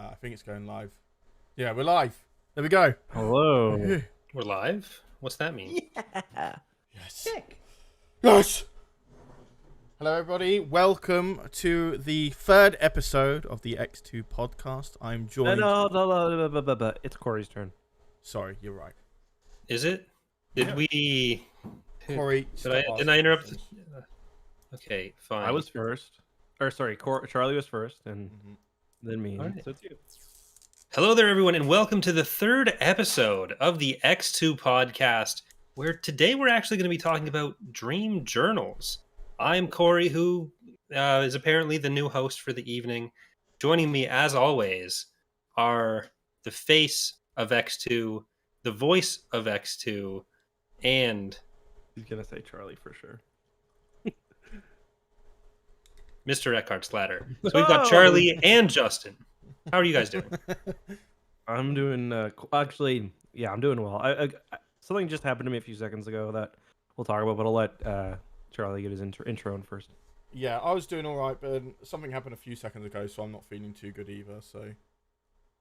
I think it's going live. Yeah, we're live. There we go. Hello. We're live? What's that mean? Yeah. Yes. Sick. Yes. Hello, everybody. Welcome to the third episode of the EcksToo podcast. I'm joined. No. It's Corey's turn. Sorry, you're right. Is it? Did Yeah. we? Corey, Didn't I interrupt? questions. Okay, fine. I was first. Or sorry, Charlie was first, and then me. Alright. So it's you. Hello there, everyone, and welcome to the third episode of the EcksToo podcast, where today we're actually going to be talking about dream journals. I'm Corey, who is apparently the new host for the evening. Joining me, as always, are the face of EcksToo, the voice of EcksToo, and He's gonna say Charlie for sure. Mr. Eckhartsladder. So we've got Charlie and Justin. How are you guys doing? I'm doing. Actually, yeah, I'm doing well. Something just happened to me a few seconds ago that we'll talk about, but I'll let Charlie get his intro in first. Yeah, I was doing all right, but something happened a few seconds ago, so I'm not feeling too good either. So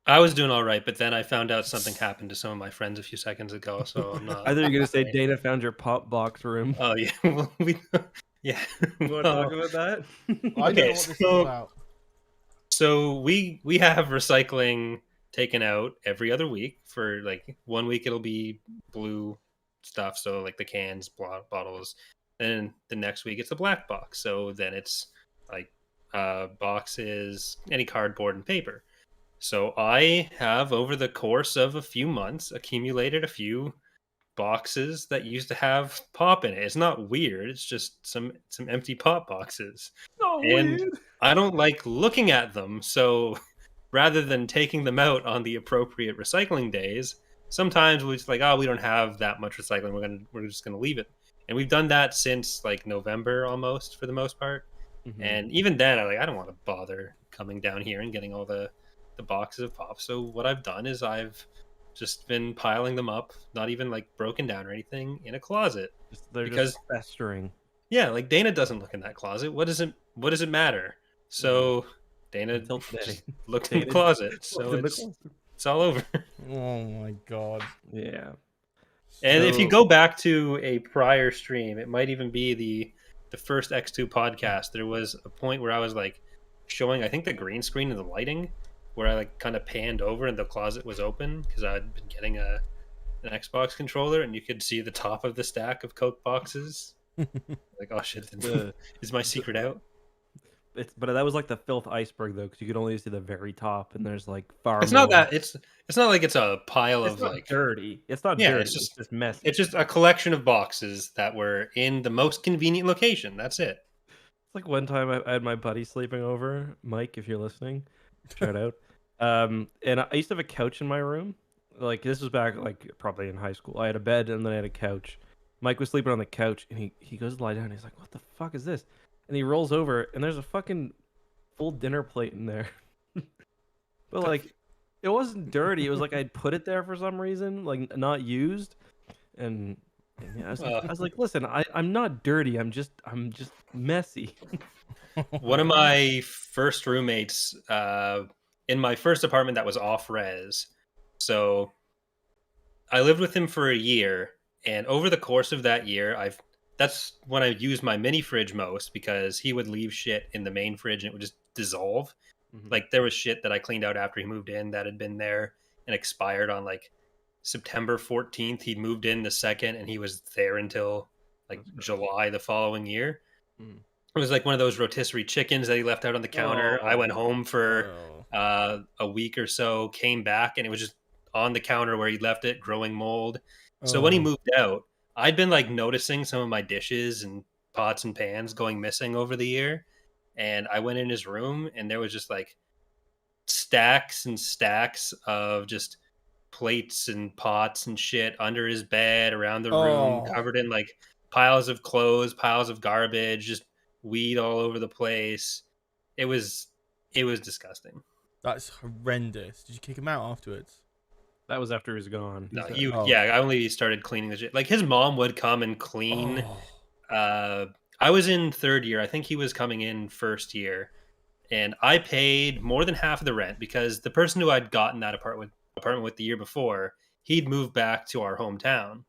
I was doing all right, but then I found out something happened to some of my friends a few seconds ago, so I'm not. I thought you were gonna say Dana found your pop box room. Oh yeah, well, yeah. You want to talk about that? I don't know what Okay, this is so- about. So we have recycling taken out every other week. For like 1 week, it'll be blue stuff, so like the cans, bottles. Then the next week, it's the black box. So then it's like boxes, any cardboard and paper. So I have, over the course of a few months, accumulated a few boxes that used to have pop in it. It's not weird. It's just some empty pop boxes. No, And weird. I don't like looking at them. So rather than taking them out on the appropriate recycling days, sometimes we're just like, oh, we don't have that much recycling. We're just gonna leave it. And we've done that since like November almost, for the most part. Mhm. And even then, I don't want to bother coming down here and getting all the boxes of pop. So what I've done is I've just been piling them up, not even like broken down or anything, in a closet. They're because- just festering. Yeah, like Dana doesn't look in that closet. What does it matter? So Dana Until today. just looked in the Dana closet. So Looked in the it's closet. it's all over. Oh my god. Yeah. And if you So- go back to a prior stream, it might even be the first EcksToo podcast. There was a point where I was like showing, I think, the green screen and the lighting, where I like kind of panned over and the closet was open because I'd been getting an Xbox controller, and you could see the top of the stack of Coke boxes. Like, oh shit, is my secret out? But that was like the filth iceberg though, because you could only see the very top, and there's like far. It's more. not that it's not like it's a pile It's of not like dirty. It's not Yeah, dirty. it's It's just- just messy. it's just a collection of boxes that were in the most convenient location. That's it. It's like one time I had my buddy sleeping over, Mike, if you're listening, shout out. And I used to have a couch in my room. Like this was back like probably in high school. I had a bed and then I had a couch. Mike was sleeping on the couch and he goes to lie down. And he's like, "What the fuck is this?" And he rolls over and there's a fucking full dinner plate in there. But like, it wasn't dirty. It was like I'd put it there for some reason, like not used. And yeah, I was like, listen, I'm not dirty. I'm just messy. One of my first roommates in my first apartment that was off res. So I lived with him for a year, and over the course of that year, that's when I used my mini fridge most, because he would leave shit in the main fridge and it would just dissolve. Mhm. Like there was shit that I cleaned out after he moved in that had been there and expired on like September 14th. He'd moved in the second, and he was there until like That's gross. July the following year. Mhm. It was like one of those rotisserie chickens that he left out on the counter. I went home for a week or so, came back, and it was just on the counter where he left it, growing mold. So when he moved out, I'd been like noticing some of my dishes and pots and pans going missing over the year. And I went in his room, and there was just like stacks and stacks of just plates and pots and shit under his bed, around the room, Oh. covered in like piles of clothes, piles of garbage, just weed all over the place. It was disgusting. That's horrendous. Did you kick him out afterwards? That was after he was gone. No, He said. you Oh. yeah, I only started cleaning the shit. Like his mom would come and clean. Oh. I was in third year. I think he was coming in first year, and I paid more than half of the rent because the person who I'd gotten that apartment with the year before, he'd moved back to our hometown.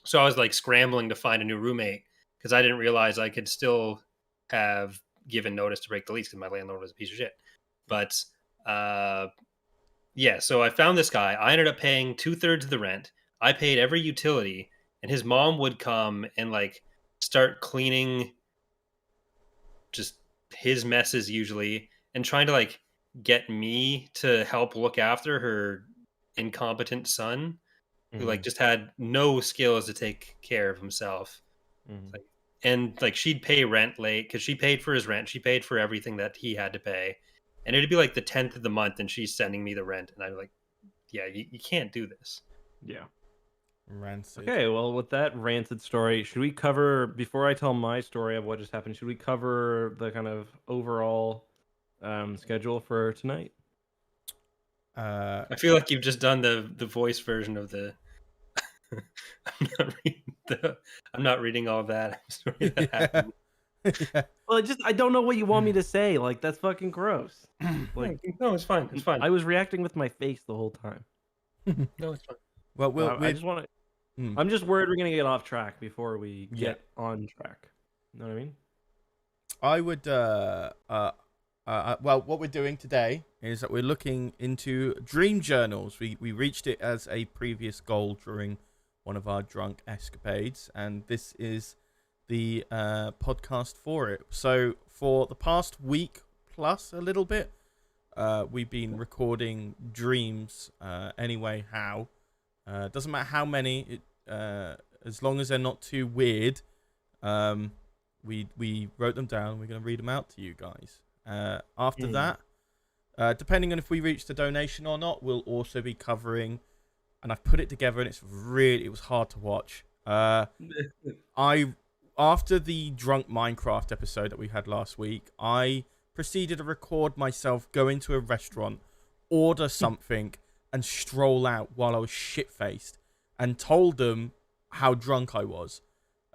So I was like scrambling to find a new roommate because I didn't realize I could still have given notice to break the lease because my landlord was a piece of shit. But yeah, so I found this guy. I ended up paying 2/3 of the rent. I paid every utility, and his mom would come and like start cleaning just his messes usually, and trying to like get me to help look after her incompetent son who like just had no skills to take care of himself. Like, and like she'd pay rent late because she paid for his rent. She paid for everything that he had to pay, and it'd be like the 10th of the month, and she's sending me the rent, and I'm like, yeah, you can't do this. Yeah. Rancid. Okay, well, with that rancid story, should we cover, before I tell my story of what just happened, should we cover the kind of overall schedule for tonight? I feel like you've just done the voice version of the. I'm not reading all of that. I'm sorry that happened. Yeah. Well, I don't know what you want me to say. Like, that's fucking gross. Like, No, it's fine. It's fine. I was reacting with my face the whole time. No, it's fine. Well, I just want to. I'm just worried we're gonna get off track before we get on track. You know what I mean? I would. Well, what we're doing today is that we're looking into dream journals. We reached it as a previous goal during one of our drunk escapades, and this is the podcast for it. So for the past week plus a little bit, we've been recording dreams. Anyway, how doesn't matter how many, as long as they're not too weird. We wrote them down. We're going to read them out to you guys. After that, depending on if we reach the donation or not, we'll also be covering. And I've put it together, and it was hard to watch. After the drunk Minecraft episode that we had last week, I proceeded to record myself go into a restaurant, order something, and stroll out while I was shit-faced, and told them how drunk I was.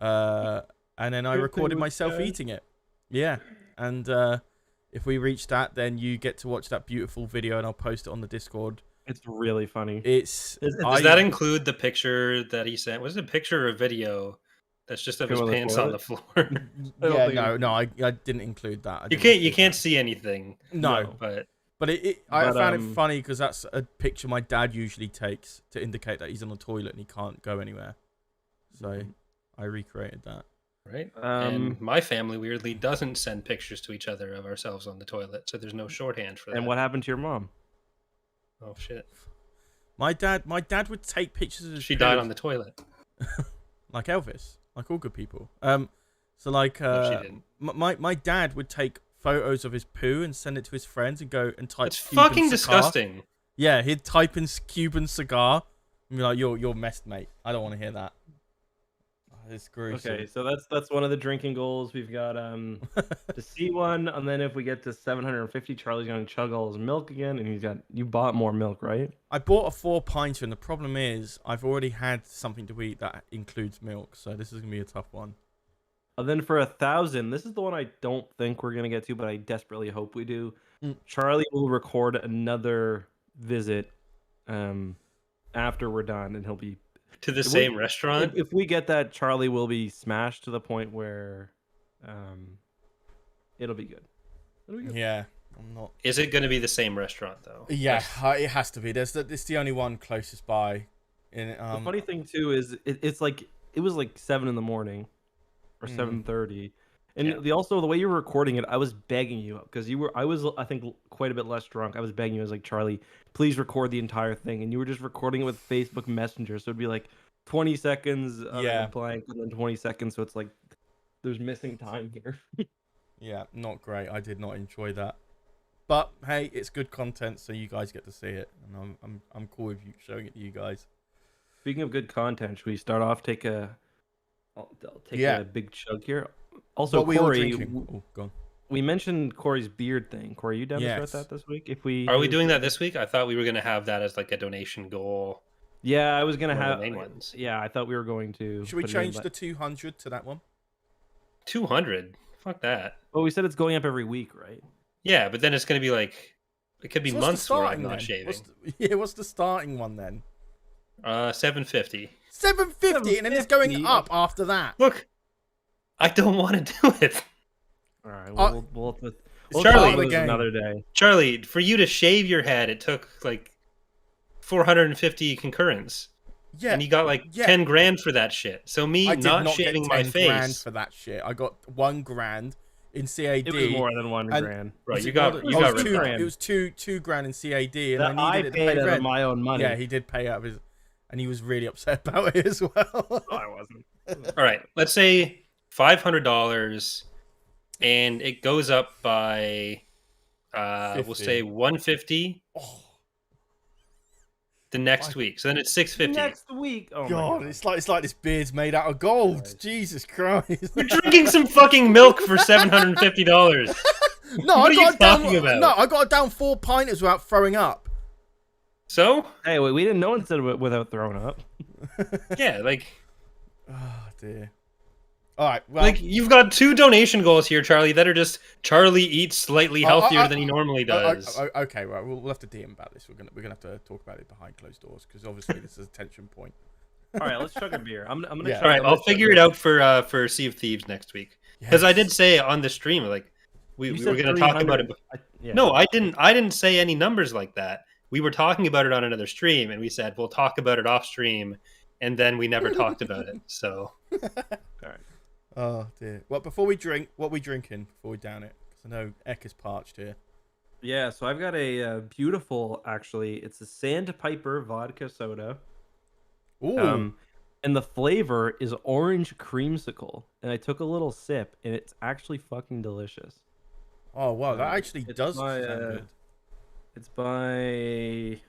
And then I recorded myself eating it. Yeah. And if we reach that, then you get to watch that beautiful video, and I'll post it on the Discord. It's really funny. Does that include the picture that he sent? Was it a picture or a video that's just of his pants on the floor? I didn't include that. You can't see anything. No, but I found it funny because that's a picture my dad usually takes to indicate that he's on the toilet and he can't go anywhere. So I recreated that. Right. And my family weirdly doesn't send pictures to each other of ourselves on the toilet, so there's no shorthand for that. And what happened to your mom? Oh shit! My dad would take pictures of his She died on the toilet. like Elvis, like all good people. So like No, she didn't. my dad would take photos of his poo and send it to his friends and go and type. It's fucking disgusting. Yeah, he'd type in Cuban cigar and be like, "You're messed, mate. I don't want to hear that." It's gruesome. Okay, so that's one of the drinking goals. We've got to see one, and then if we get to 750, Charlie's gonna chug all his milk again, and you bought more milk, right? I bought a 4-pinter, and the problem is I've already had something to eat that includes milk, so this is gonna be a tough one. And then for 1,000, this is the one I don't think we're gonna get to, but I desperately hope we do. Charlie will record another visit after we're done, and he'll be to the same restaurant. If we get that, Charlie will be smashed to the point where it'll be good. Yeah, I'm not. Is it going to be the same restaurant though? Yeah, it has to be. It's the only one closest by. The funny thing too is it's like it was like 7 in the morning or 7:30, and also the way you were recording it, I was begging you because I was I think quite a bit less drunk. I was begging you. I was like, Charlie, please record the entire thing, and you were just recording it with Facebook Messenger, so it'd be like 20 seconds of a blank and then 20 seconds, so it's like there's missing time here. Yeah, not great. I did not enjoy that, but hey, it's good content, so you guys get to see it, and I'm cool with you showing it to you guys. Speaking of good content, should we start off? I'll take a big chug here. Also, Corey, go on. We mentioned Corey's beard thing. Corey, you down to start that this week? Are we doing that this week? I thought we were going to have that as like a donation goal. Yeah, I was going to have the main ones. Yeah, I thought we were going to. Should we change the 200 to that one? 200? Fuck that. Well, we said it's going up every week, right? Yeah, but then it's going to be like, it could be So what's the months where I'm starting not then? shaving. What's the starting one then? 750. 750, and then it's going up after that. Look, I don't want to do it. All right, we'll Charlie, talk about this another day. Charlie, for you to shave your head, it took like 450 concurrents. Yeah, and you got like 10 grand for that shit. So me I did not not shaving get my 10 grand face for that shit. I got 1 grand in CAD. It was more than 1 grand. Right, you got ripped off. It was two grand in CAD, and that I needed it to paid pay out rent. of my own money. Yeah, he did pay out of his, and he was really upset about it as well. I wasn't. All right, let's say $500, and it goes up by, we'll say 150 the next week. So then it's 650. Next week. Oh God, my God. it's like this beard's made out of gold. Christ. Jesus Christ! You're drinking some fucking milk for $750. No, what I are got you down. talking about? No, I got down 4 pinters without throwing up. So? Hey, wait, we didn't know instead of without throwing up. Yeah, like. Oh dear. All right, well, like you've got 2 donation goals here, Charlie, that are just Charlie eats slightly healthier than he normally does. Okay, well, we'll have to DM about this. We're gonna have to talk about it behind closed doors because obviously this is a tension point. All right, let's chug a beer. I'm gonna. All right, I'll figure it out for Sea of Thieves next week because I did say on the stream like we were going to talk about it. No, I didn't say any numbers like that. We were talking about it on another stream, and we said we'll talk about it off stream, and then we never talked about it. So, all right. Oh dear. Well, before we drink, what are we drinking before we down it? Because I know Eck is parched here. Yeah, so I've got a beautiful, actually, it's a Sandpiper vodka soda. Ooh. And the flavor is orange creamsicle. And I took a little sip, and it's actually fucking delicious. Oh wow, that actually does sound good. It's by.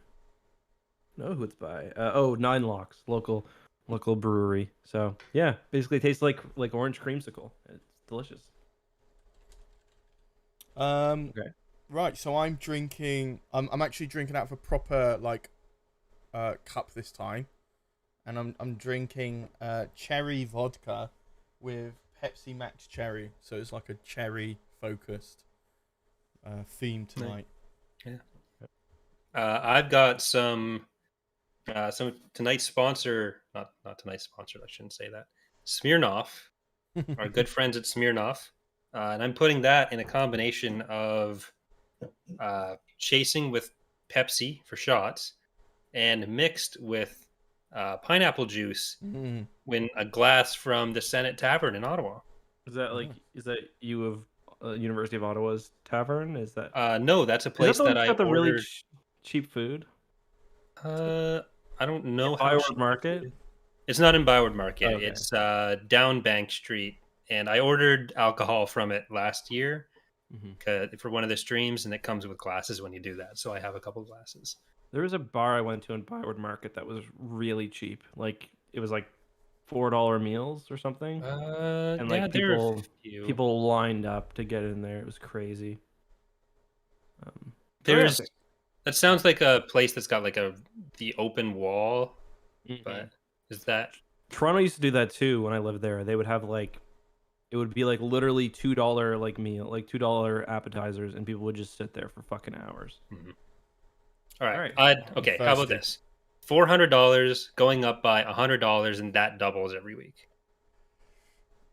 No, who it's by? Nine Locks, local brewery. So yeah, basically it tastes like orange creamsicle. It's delicious. Okay. Right, so I'm drinking. I'm actually drinking out of a proper cup this time, and I'm drinking cherry vodka with Pepsi Max cherry. So it's like a cherry focused theme tonight. Yeah. I've got some tonight's sponsor, not tonight's sponsor. I shouldn't say that. Smirnoff, our good friends at Smirnoff, and I'm putting that in a combination of chasing with Pepsi for shots, and mixed with pineapple juice in a glass from the Senate Tavern in Ottawa. Is that you of University of Ottawa's tavern? Is that no? That's a place that I got the ordered. really cheap food. I don't know how. Byward Market. It's not in Byward Market. Okay. It's down Bank Street, and I ordered alcohol from it last year for one of the streams, and it comes with glasses when you do that. So I have a couple glasses. There was a bar I went to in Byward Market that was really cheap. Like it was like $4 meals or something. And like people lined up to get in there. It was crazy. That sounds like a place that's got like the open wall. But is that Toronto used to do that too when I lived there. They would have it would be like literally $2 meal, like $2 appetizers, and people would just sit there for fucking hours. All right. Okay, how about this? $400 going up by $100, and that doubles every week.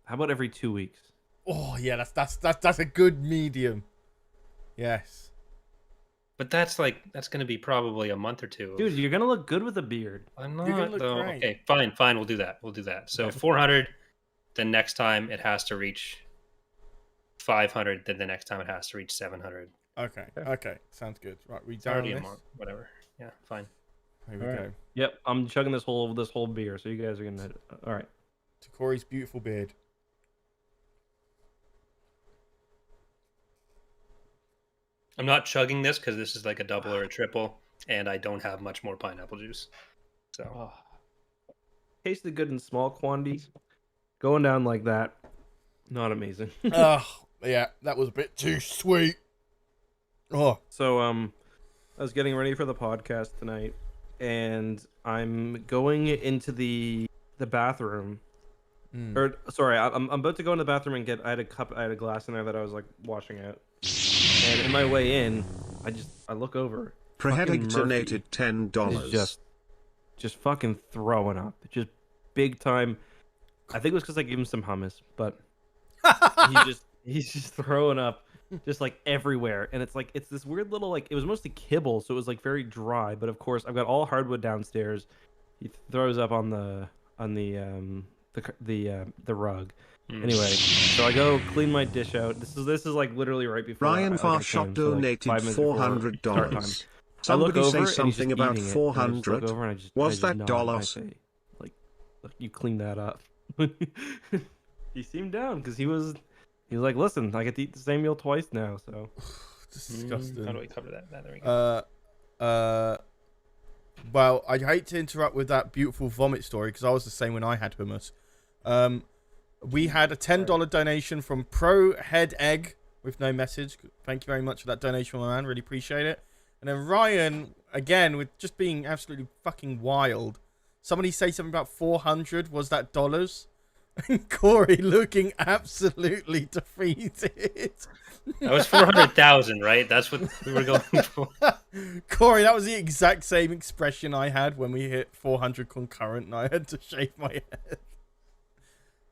How about every 2 weeks? Oh yeah, that's a good medium. Yes. But that's going to be probably a month or two. Dude, you're going to look good with a beard. I'm not, though. Okay, fine. We'll do that. So 400, the next time it has to reach 500, then the next time it has to reach 700. Okay. Sounds good. Right, we it's already a month. Whatever. Yeah, fine. Here we go. Yep, I'm chugging this whole beer, so you guys are going to... All right. To Corey's beautiful beard. I'm not chugging this because this is like a double or a triple, and I don't have much more pineapple juice. So, tasted good in small quantities. Going down like that, not amazing. Yeah, that was a bit too sweet. Oh, so I was getting ready for the podcast tonight, and I'm going into the bathroom. Or sorry, I'm about to go in the bathroom and I had a glass in there that I was like washing out. And in my way in, I look over. Preheading fucking Murphy donated $10. is just fucking throwing up. Just big time. I think it was because I gave him some hummus, but he's just throwing up just like everywhere. And it's this weird little like, it was mostly kibble, so it was like very dry. But of course, I've got all hardwood downstairs. He throws up on the rug. Anyway, so I go clean my dish out. This is like literally right before Ryan Farshop donated $400. Somebody say something about 400. Was that dollars? Like, look, you clean that up. He seemed down because he was like, listen, I get to eat the same meal twice now. So Disgusting. How do we cover that? There we go. Well, I hate to interrupt with that beautiful vomit story because I was the same when I had hummus. We had a $10 donation from Pro Head Egg with no message. Thank you very much for that donation, my man. Really appreciate it. And then Ryan, again, with just being absolutely fucking wild. Somebody say something about 400. Was that dollars? And Corey looking absolutely defeated. That was 400,000, right? That's what we were going for. Corey, that was the exact same expression I had when we hit 400 concurrent and I had to shave my head.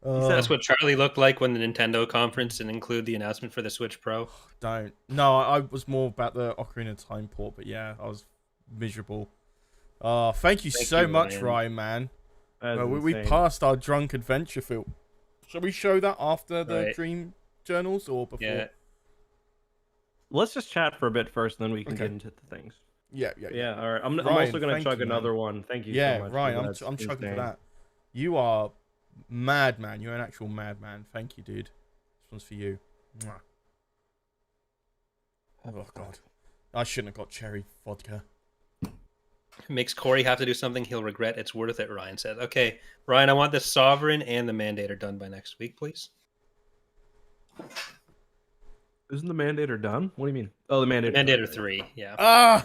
That's what Charlie looked like when the Nintendo conference didn't include the announcement for the Switch Pro. Don't. No, I was more about the Ocarina of Time port, but yeah, I was miserable. Thank you so much, Ryan, man. We passed our drunk adventure film. Shall we show that after the dream journals or before? Yeah. Let's just chat for a bit first, and then we can get into the things. Yeah. All right. I'm Ryan, also going to chug another one. Thank you so much. Yeah, Ryan, I'm chugging for that. You are madman. You're an actual madman. Thank you, dude. This one's for you. Mwah. Oh, God. I shouldn't have got cherry vodka. Makes Corey have to do something he'll regret. It's worth it, Ryan said. Okay, Ryan, I want the Sovereign and the Mandator done by next week, please. Isn't the Mandator done? What do you mean? Oh, the Mandator. Mandator 3, yeah.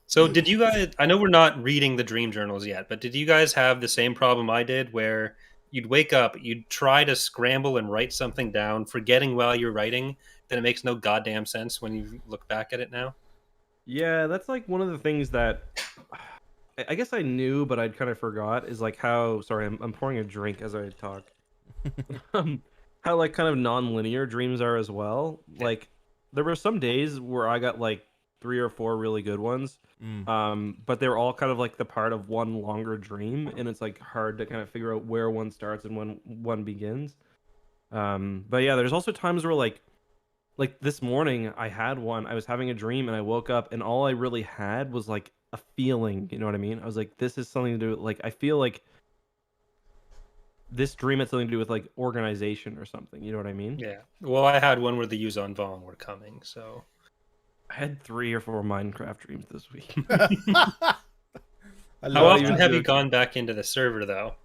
So did you guys, I know we're not reading the dream journals yet, but did you guys have the same problem I did where you'd wake up, you'd try to scramble and write something down, forgetting while you're writing, then it makes no goddamn sense when you look back at it now? Yeah, that's like one of the things that I guess I knew, but I'd kind of forgot is like how, sorry, I'm pouring a drink as I talk. How like kind of non-linear dreams are as well. Like there were some days where I got like 3 or 4 really good ones. But they're all kind of like the part of one longer dream, and it's like hard to kind of figure out where one starts and when one begins. But yeah, there's also times where like this morning I had one, I was having a dream and I woke up and all I really had was like a feeling, you know what I mean? I was like, this is something to do with, like, I feel like this dream had something to do with like organization or something, you know what I mean? Yeah. Well, I had one where the Yuzon Vong were coming, so I had 3 or 4 Minecraft dreams this week. How often have you gone back into the server though?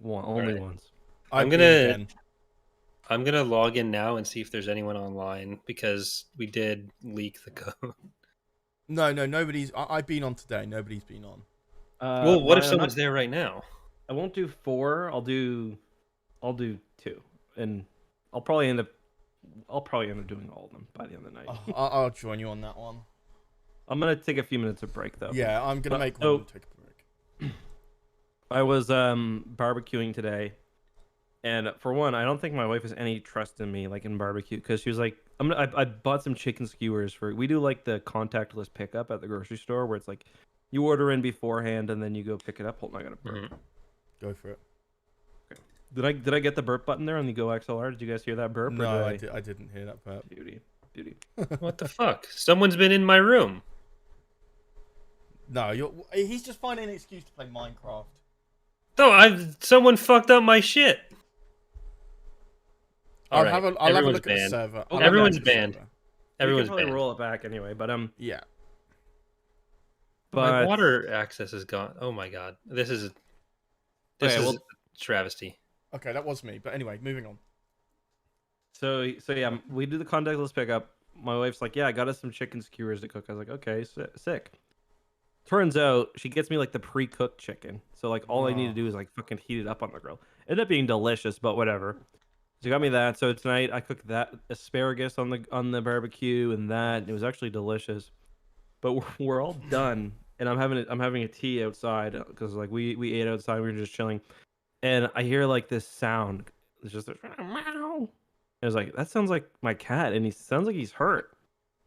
Only once. I'm gonna log in now and see if there's anyone online because we did leak the code. No, nobody's. I've been on today. Nobody's been on. Well, what if someone's there right now? I won't do 4. I'll do 2, and I'll probably end up doing all of them by the end of the night. I'll join you on that one. I'm gonna take a few minutes of break though. Yeah, I'm gonna make one and take a break. I was barbecuing today, and for one, I don't think my wife has any trust in me, like in barbecue, because she was like, I bought some chicken skewers we do like the contactless pickup at the grocery store, where it's like you order in beforehand and then you go pick it up. Hold on, I gotta burp. Go for it. Okay. Did I get the burp button there on the Go XLR? Did you guys hear that burp? No, I didn't hear that burp. Beauty. What the fuck? Someone's been in my room. No, he's just finding an excuse to play Minecraft. No, someone fucked up my shit. I'll have a look at the server. Everyone's banned. Everyone's banned. Roll it back anyway, but yeah. But my water access is gone. Oh my god, this is a travesty. Okay, that was me. But anyway, moving on. So yeah, we do the contactless pickup. My wife's like, yeah, I got us some chicken skewers to cook. I was like, okay, sick. Turns out she gets me like the pre-cooked chicken. So like all I need to do is like fucking heat it up on the grill. Ended up being delicious, but whatever. She got me that. So tonight I cooked that asparagus on the barbecue, and it was actually delicious. But we're all done, and I'm having a tea outside because like we ate outside. We were just chilling, and I hear like this sound. It's just a meow. I was like, that sounds like my cat, and he sounds like he's hurt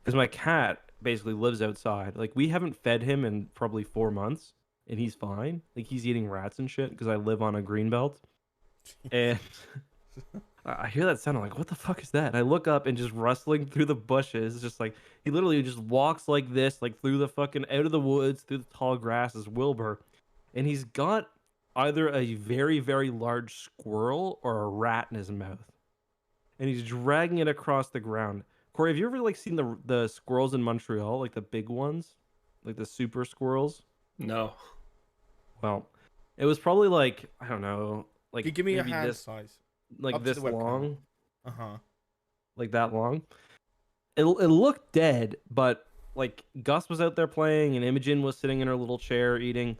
because my cat basically lives outside. Like we haven't fed him in probably 4 months, and he's fine. Like he's eating rats and shit because I live on a green belt, and I hear that sound. I'm like, what the fuck is that? And I look up, and just rustling through the bushes, just like he literally just walks like this, like through the fucking out of the woods, through the tall grass is Wilbur, and he's got either a very, very large squirrel or a rat in his mouth, and he's dragging it across the ground. Corey, have you ever like seen the squirrels in Montreal, like the big ones, like the super squirrels? No. Well, it was probably like, I don't know, like Can you give me a maybe hand this, size? like Up to this the webcam. long, Uh-huh. like that long. It looked dead, but like Gus was out there playing, and Imogen was sitting in her little chair eating.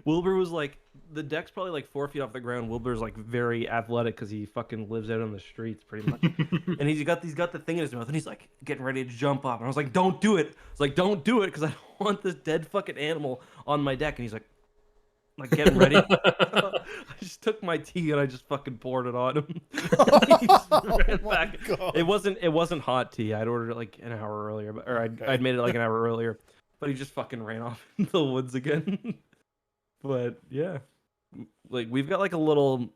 Wilbur was like, the deck's probably like 4 feet off the ground. Wilbur's like very athletic because he fucking lives out on the streets pretty much. And he's got the thing in his mouth, and he's like getting ready to jump up. And I was like, don't do it. I was like, don't do it, because I don't want this dead fucking animal on my deck. And he's like getting ready. I just took my tea and I just fucking poured it on him. He just ran back. God. It wasn't hot tea. I'd ordered it like an hour earlier, I'd made it like an hour earlier. But he just fucking ran off into the woods again. But yeah, like we've got like a little,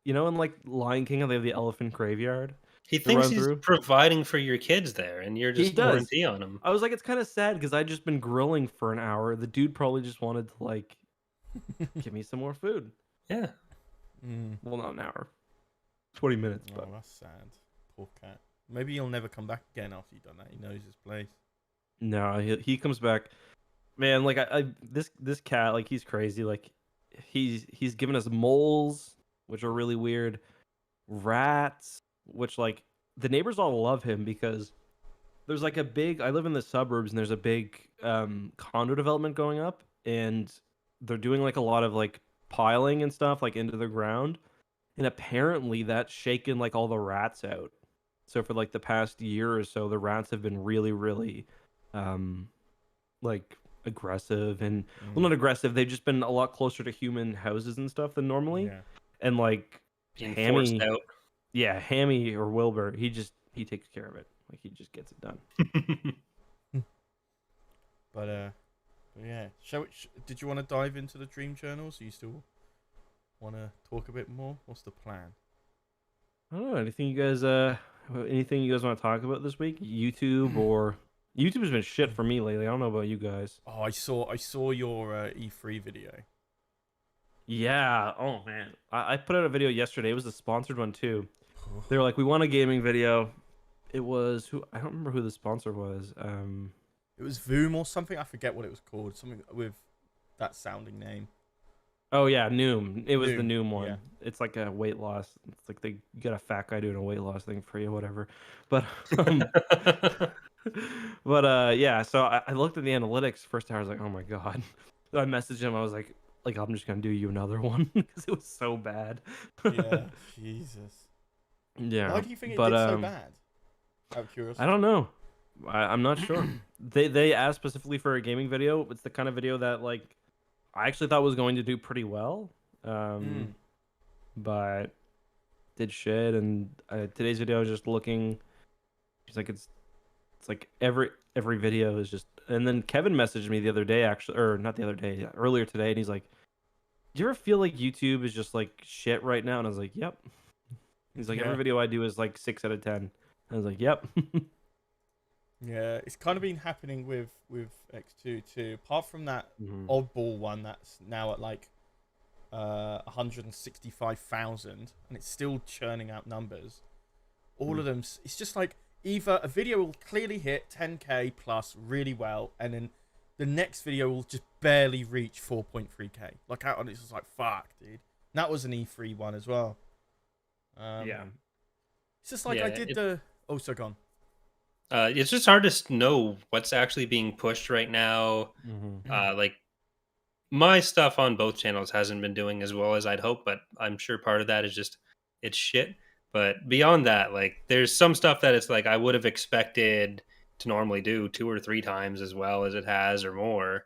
in like Lion King, they have the elephant graveyard. He thinks he's providing for your kids there, and you're just pouring tea on him. I was like, it's kind of sad because I just been grilling for an hour. The dude probably just wanted to like give me some more food. Yeah. Well, not an hour. 20 minutes. Oh, that's sad. Poor cat. Maybe he'll never come back again after you've done that. He knows his place. No, he comes back. Man, like this cat, like he's crazy. Like he's given us moles, which are really weird. Rats, which like the neighbors all love him because there's like I live in the suburbs, and there's a big condo development going up, and they're doing like a lot of like piling and stuff like into the ground, and apparently that's shaken like all the rats out. So for like the past year or so, the rats have been really, really like aggressive, and well, not aggressive, they've just been a lot closer to human houses and stuff than normally. Yeah. And like being forced out. Yeah, Hammy or Wilbur, he takes care of it. Like he just gets it done. But yeah, did you want to dive into the dream journals? Do you still want to talk a bit more? What's the plan? I don't know. Anything you guys want to talk about this week? YouTube or YouTube's been shit for me lately. I don't know about you guys. Oh, I saw your E3 video. Yeah. Oh man, I put out a video yesterday. It was a sponsored one too. They were like, we want a gaming video. It was I don't remember who the sponsor was. It was Voom or something. I forget what it was called. Something with that sounding name. Oh yeah, Noom. It was Noom, the Noom one. yeah. It's like a weight loss. It's like you got a fat guy doing a weight loss thing for you, whatever. But yeah. So I looked at the analytics first hour. I was like, oh my god. So I messaged him. I was like I'm just gonna do you another one because it was so bad. Yeah, Jesus. Yeah. Why do you think it did so bad? Out of curiosity. I don't know. I'm not sure. They asked specifically for a gaming video. It's the kind of video that like I actually thought was going to do pretty well, but did shit. And today's video is just looking. It's like it's like every video is just. And then Kevin messaged me the other day, actually, or not the other day, earlier today, and he's like, "Do you ever feel like YouTube is just like shit right now?" And I was like, "Yep." He's like, "Every video I do is like 6 out of 10." I was like, "Yep." Yeah, it's kind of been happening with EcksToo too. Apart from that oddball one that's now at like 165,000, and it's still churning out numbers. All of them, it's just like either a video will clearly hit 10k plus really well, and then the next video will just barely reach 4.3k. Like out on it's just like fuck, dude. And that was an E3 one as well. Yeah, it's just like I did the. Oh, so gone. It's just hard to know what's actually being pushed right now. Like my stuff on both channels hasn't been doing as well as I'd hope, but I'm sure part of that is just it's shit. But beyond that, like there's some stuff that it's like I would have expected to normally do 2 or 3 times as well as it has or more.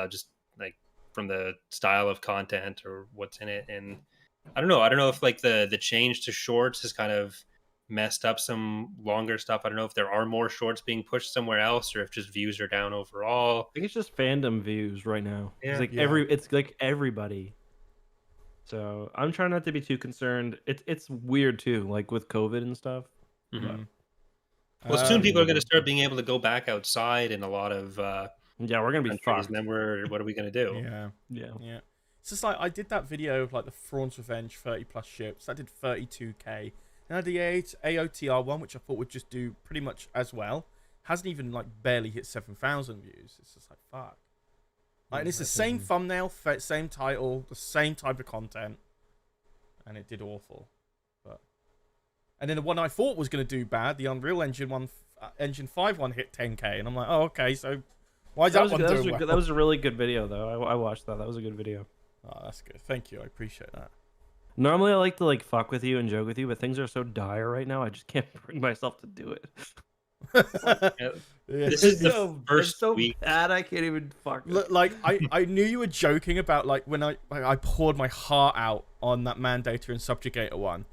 Just like from the style of content or what's in it. And I don't know. I don't know if like the change to shorts has kind of messed up some longer stuff. I don't know if there are more shorts being pushed somewhere else or if just views are down overall. I think it's just fandom views right now. Yeah. It's like everybody. So I'm trying not to be too concerned. It's weird too, like with COVID and stuff. Mm-hmm. Well, soon people are going to start being able to go back outside in a lot of yeah, we're gonna be fucked. And then what are we going to do? Yeah. It's just like I did that video of like the Thrawn's Revenge 30+ ships. That did 32k. And I did the AOTR one, which I thought would just do pretty much as well. Hasn't even like barely hit 7,000 views. It's just like fuck. Like, and it's the same thumbnail, same title, the same type of content, and it did awful. And then the one I thought was going to do bad, the Unreal Engine one, Engine 5 one, hit 10k, and I'm like, oh okay, so why is that one doing well? That was a really good video though. I watched that. That was a good video. Oh, that's good. Thank you. I appreciate that. Normally I like to like fuck with you and joke with you, but things are so dire right now. I just can't bring myself to do it. This is the first week. Bad, I can't even fuck. Like I knew you were joking about like when I poured my heart out on that Mandator and Subjugator one,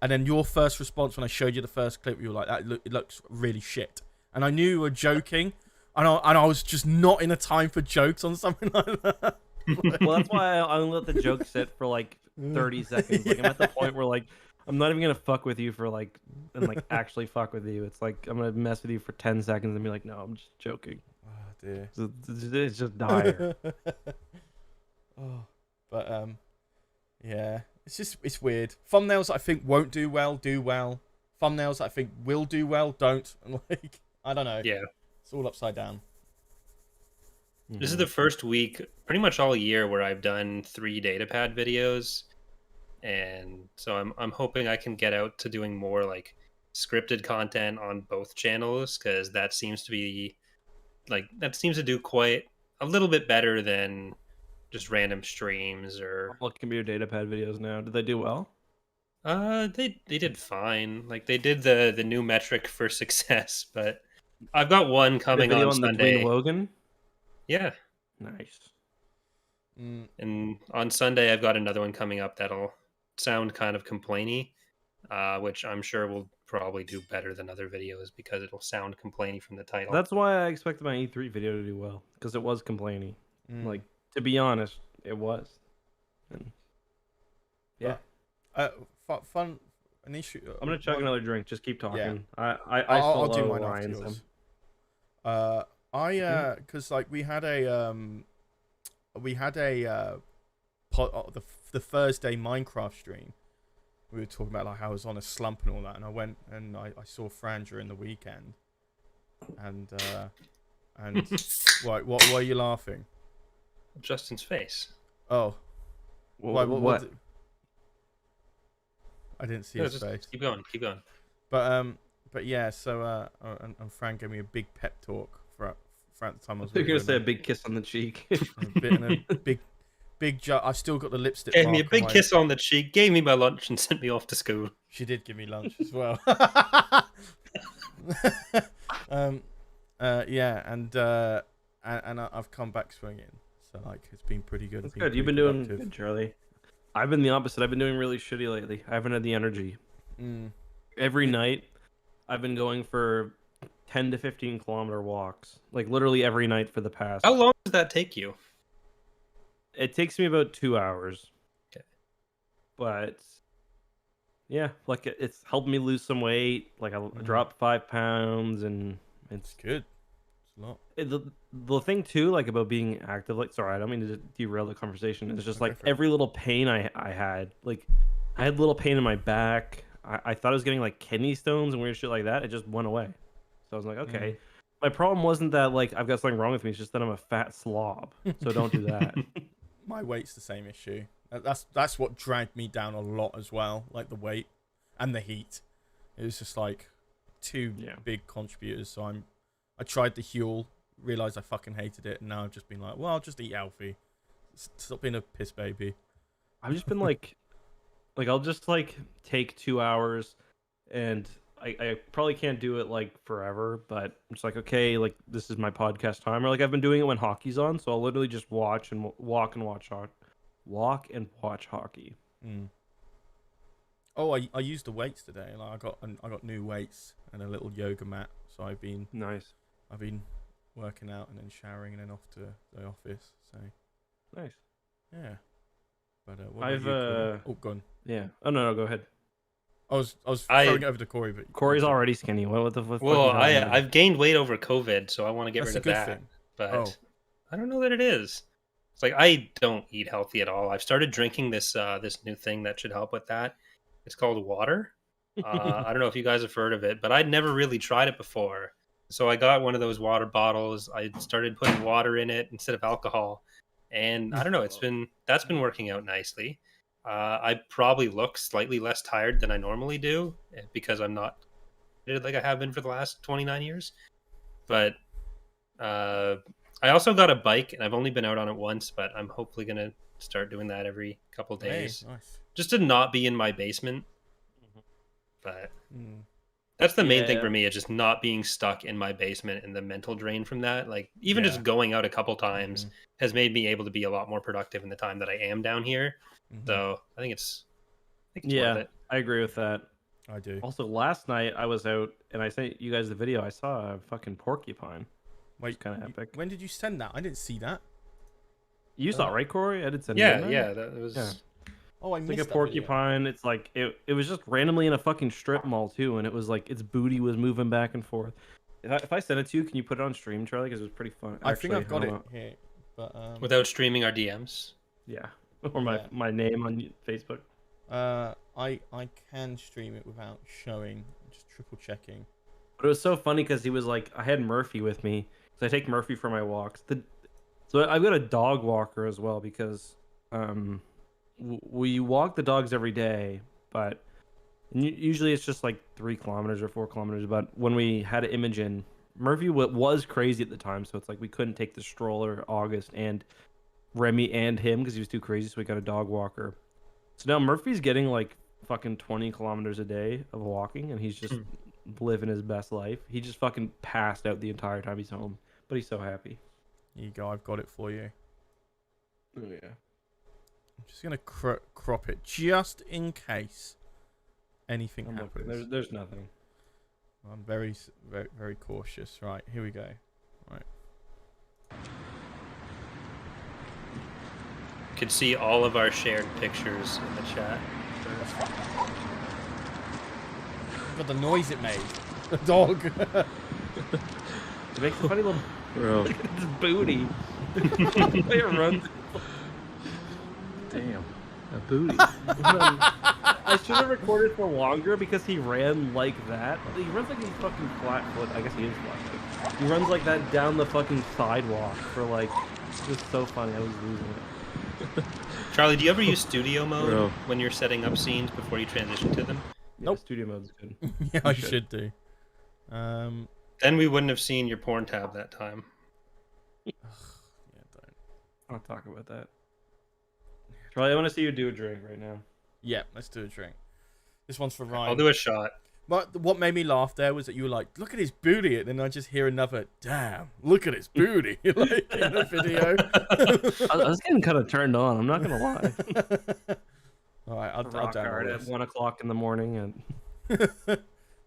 and then your first response when I showed you the first clip, you were like, it looks really shit, and I knew you were joking, and I was just not in a time for jokes on something like that. Well, that's why I only let the joke sit for like 30 seconds. Like I'm at the point where like I'm not even gonna fuck with you for like and like actually fuck with you. It's like I'm gonna mess with you for 10 seconds and be like, no, I'm just joking. Oh dear. It's just dire. But yeah, it's weird. Thumbnails that I think won't do well. Thumbnails that I think will do well don't. And like I don't know. Yeah, it's all upside down. This is the first week, pretty much all year, where I've done 3 datapad videos. And so I'm hoping I can get out to doing more like scripted content on both channels, because that seems to do quite a little bit better than just random streams or. What can be your datapad videos now? Did they do well? They did fine. Like they did the new metric for success, but I've got one coming on Sunday. The Logan? Yeah. Nice. And on Sunday I've got another one coming up that'll sound kind of complainy, which I'm sure will probably do better than other videos because it'll sound complainy from the title. That's why I expected my E3 video to do well, because it was complainy. Like, to be honest, it was. And yeah. Fun. An issue. I'm gonna chug another drink. Just keep talking. Yeah. I'll do mine after yours. Because like we had a the Thursday Minecraft stream. We were talking about like how I was on a slump and all that, and I went and I saw Fran during the weekend, and why are you laughing? Justin's face. Oh, what? I didn't see his face. Keep going. But yeah. So and Fran gave me a big pep talk for at the time I was. You're gonna say a big kiss on the cheek. a big I've still got the lipstick. Gave me a big kiss on the cheek. Gave me my lunch and sent me off to school. She did give me lunch as well. Yeah, and I've come back swinging. So like it's been pretty good. That's good. You've been doing good, Charlie. I've been the opposite. I've been doing really shitty lately. I haven't had the energy. Every night, I've been going for 10 to 15 kilometer walks. Like literally every night for the past. How long does that take you? It takes me about 2 hours. Okay. But yeah, like it's helped me lose some weight. Like I dropped 5 pounds, and it's good. It's a lot. The thing too, like about being active, like sorry, I don't mean to derail the conversation. It's just like every little pain I had, like I had a little pain in my back. I thought I was getting like kidney stones and weird shit like that. It just went away. So I was like, okay. My problem wasn't that like I've got something wrong with me. It's just that I'm a fat slob. So don't do that. My weight's the same issue. That's what dragged me down a lot as well. Like the weight and the heat. It was just like two big contributors. So I tried the Huel, realized I fucking hated it, and now I've just been like, well, I'll just eat healthy. Stop being a piss baby. I've just been like Like I'll just like take 2 hours, and I probably can't do it like forever, but it's like, okay, like this is my podcast time. Or like I've been doing it when hockey's on, so I'll literally just watch and walk and watch hockey. Mm. Oh, I used the weights today. Like I got new weights and a little yoga mat. So I've been working out and then showering and then off to the office. So nice. Yeah. But what about you, Corey? Go on. Yeah. Oh no, go ahead. I was throwing it over to Corey, but Corey's already skinny. What the fuck? Well, I've gained weight over COVID, so I want to get rid of that. Thing. But I don't know that it is. It's like I don't eat healthy at all. I've started drinking this new thing that should help with that. It's called water. I don't know if you guys have heard of it, but I'd never really tried it before. So I got one of those water bottles. I started putting water in it instead of alcohol, and I don't know. That's been working out nicely. I probably look slightly less tired than I normally do because I'm not like I have been for the last 29 years. But I also got a bike, and I've only been out on it once, but I'm hopefully going to start doing that every couple days. Hey, nice. Just to not be in my basement. But that's the main thing for me, is just not being stuck in my basement and the mental drain from that. Like even just going out a couple times has made me able to be a lot more productive in the time that I am down here. So I think it's worth it. I agree with that. I do. Also, last night I was out and I sent you guys the video. I saw a fucking porcupine. Wait, kind of epic. When did you send that? I didn't see that. You saw it, right, Corey? I did send it. Yeah, that was. Yeah. Oh, I missed like a porcupine. Video. It's like it was just randomly in a fucking strip mall too, and it was like its booty was moving back and forth. If I send it to you, can you put it on stream, Charlie? Because it was pretty fun. I think I've got it here, but without streaming our DMs. Yeah, or my name on Facebook. I can stream it without showing. Just triple checking. But it was so funny because he was like, I had Murphy with me, so I take Murphy for my walks. So I've got a dog walker as well because we walk the dogs every day, but usually it's just like 3 kilometers or 4 kilometers. But when we had Imogen, Murphy was crazy at the time, so it's like we couldn't take the stroller, August, and Remy and him because he was too crazy, so we got a dog walker. So now Murphy's getting like fucking 20 kilometers a day of walking, and he's just living his best life. He just fucking passed out the entire time he's home, but he's so happy. Here you go, I've got it for you. Oh yeah. I'm just gonna crop it just in case anything happens. There's nothing. I'm very, very, very cautious. Right, here we go. Right. You can see all of our shared pictures in the chat. Got the noise it made. The dog. It makes a funny little. Look at his booty. It runs. Damn, a booty. I should have recorded for longer because he ran like that. He runs like he's fucking flat-foot. I guess he is flat-foot. He runs like that down the fucking sidewalk for like. It was so funny. I was losing it. Charlie, do you ever use studio mode when you're setting up scenes before you transition to them? Nope. Studio mode's good. Yeah, I should do. Then we wouldn't have seen your porn tab that time. Yeah, don't. I'll talk about that. Charlie, I want to see you do a drink right now. Yeah, let's do a drink. This one's for Ryan. I'll do a shot. But what made me laugh there was that you were like, "Look at his booty," and then I just hear another, "Damn, look at his booty!" like in the video. I was getting kind of turned on. I'm not gonna lie. All right, I'll download at 1 o'clock in the morning, and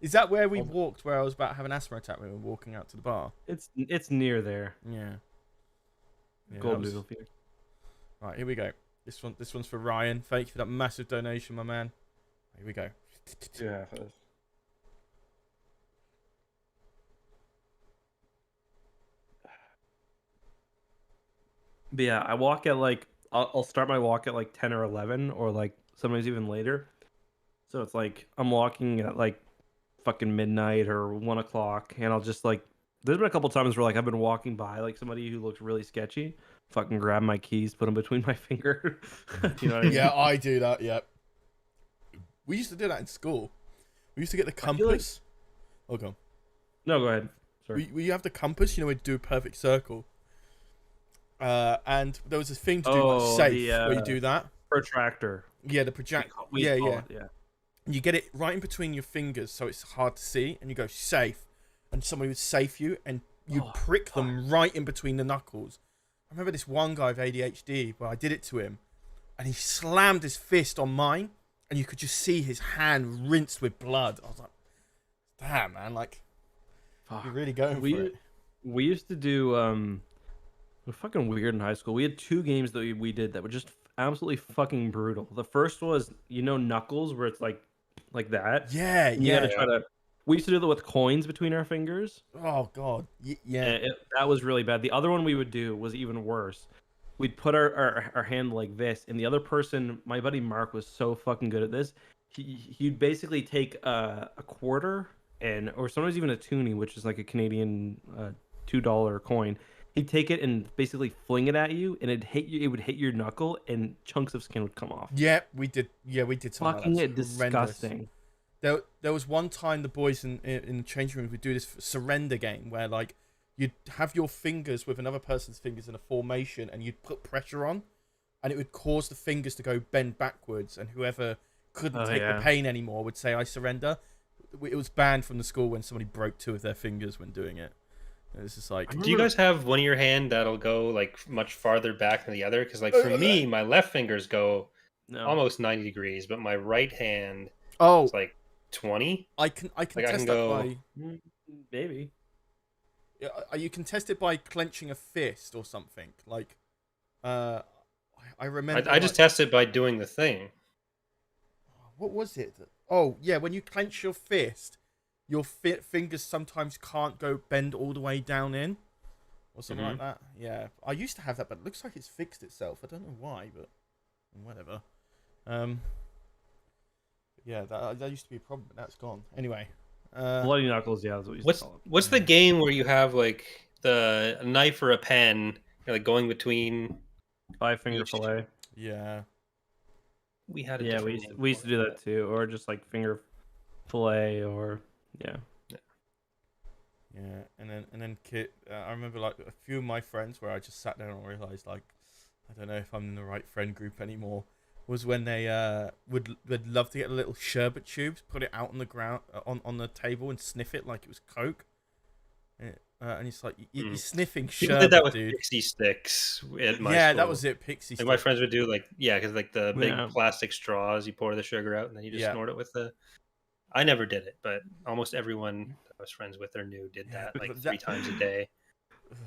is that where we walked? Where I was about to have an asthma attack when we were walking out to the bar. It's near there. Yeah. Golden Doodle Theater. Right, here we go. This one's for Ryan. Thank you for that massive donation, my man. Here we go. Yeah. But yeah, I walk at like I'll start my walk at like 10 or 11 or like sometimes even later. So it's like I'm walking at like fucking midnight or 1 o'clock, and I'll just like there's been a couple times where like I've been walking by like somebody who looks really sketchy, fucking grab my keys, put them between my fingers. You know what I mean? Yeah, I do that. Yep. We used to do that in school. We used to get the compass. Oh, go on. No, go ahead. Sorry. We have the compass. You know, we'd do a perfect circle. And there was this thing to do like safe where you do that. Protractor. Yeah, the project. Yeah. And you get it right in between your fingers, so it's hard to see, and you go safe, and somebody would safe you, and you prick them right in between the knuckles. I remember this one guy with ADHD where I did it to him, and he slammed his fist on mine, and you could just see his hand rinsed with blood. I was like, damn, man, like, you're really going for it. We used to do, it was fucking weird in high school. We had 2 games that we did that were just absolutely fucking brutal. The first was, Knuckles, where it's like that. Yeah, and you gotta try to. We used to do that with coins between our fingers. Oh god, yeah. That was really bad. The other one we would do was even worse. We'd put our hand like this, and the other person, my buddy Mark, was so fucking good at this. He'd basically take a quarter or sometimes even a toonie, which is like a Canadian $2 coin. He'd take it and basically fling it at you, and it would hit your knuckle, and chunks of skin would come off. Yeah, we did. Yeah, we did something fucking disgusting. There was one time the boys in the changing room would do this surrender game where like you'd have your fingers with another person's fingers in a formation, and you'd put pressure on, and it would cause the fingers to go bend backwards, and whoever couldn't take the pain anymore would say, "I surrender." It was banned from the school when somebody broke 2 of their fingers when doing it. It's just like, do you guys have one of your hand that'll go like much farther back than the other? Because like for me, my left fingers go almost 90 degrees, but my right hand is like 20. I can test that by maybe. Yeah, you can test it by clenching a fist or something. Like, I remember. I just test it by doing the thing. What was it? Oh yeah, when you clench your fist, your fingers sometimes can't bend all the way down in, or something like that. Yeah, I used to have that, but it looks like it's fixed itself. I don't know why, but whatever. Yeah, that used to be a problem, but that's gone. Anyway, bloody knuckles. Yeah, that's what we used to call it. What's the game where you have like a knife or a pen, like going between 5-finger fillet? Yeah, we had. We used to do that too, or just like finger fillet, or yeah, and then Kit. I remember like a few of my friends where I just sat down and realized like I don't know if I'm in the right friend group anymore. Was when they would love to get a little sherbet tubes, put it out on the ground on the table and sniff it like it was Coke. And it's like you're sniffing sherbet. People did that with dude. pixie sticks at my yeah, school. that was it. Pixie sticks. My friends would do because like the big plastic straws, you pour the sugar out and then you just snort it with the. I never did it, but almost everyone I was friends with or knew did that 3 times a day.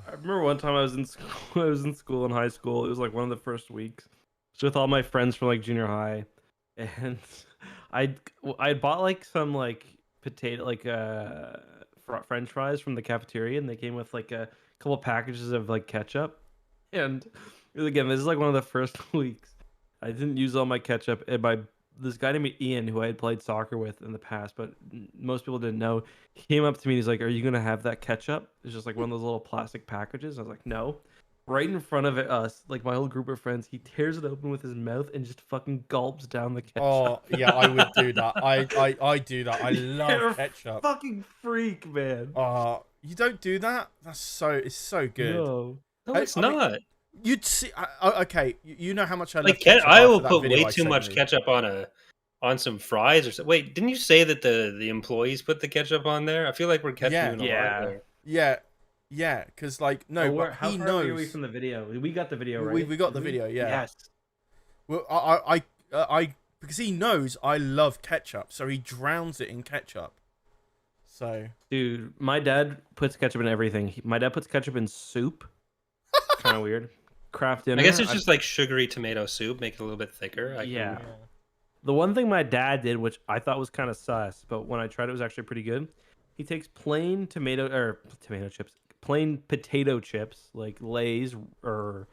I remember one time I was in school. I was in school in high school. It was like one of the first weeks. So with all my friends from like junior high, and I bought like some like potato French fries from the cafeteria, and they came with like a couple packages of like ketchup. And again, this is like one of the first weeks. I didn't use all my ketchup, and this guy named Ian, who I had played soccer with in the past, but most people didn't know, he came up to me and he's like, "Are you gonna have that ketchup?" It's just like one of those little plastic packages. I was like, "No." Right in front of us, like my whole group of friends, he tears it open with his mouth and just fucking gulps down the ketchup. Oh yeah, I would do that. I do that. I love ketchup. Fucking freak, man. You don't do that? It's so good. No, it's not. You'd see. Okay, you know how much I love ketchup. I will put way too much ketchup on some fries or something. Wait, didn't you say that the employees put the ketchup on there? I feel like we're catching you in a lot there. Yeah, because like how he far knows. Are we from the video? We got the video, right? We got the video, yeah. Yes. Well, I because he knows I love ketchup, so he drowns it in ketchup. So, dude, my dad puts ketchup in everything. My dad puts ketchup in soup. Kind of weird. Kraft dinner. I guess it's just like sugary tomato soup, make it a little bit thicker. Yeah. The one thing my dad did, which I thought was kind of sus, but when I tried it was actually pretty good. He takes plain tomato chips, plain potato chips, like Lay's or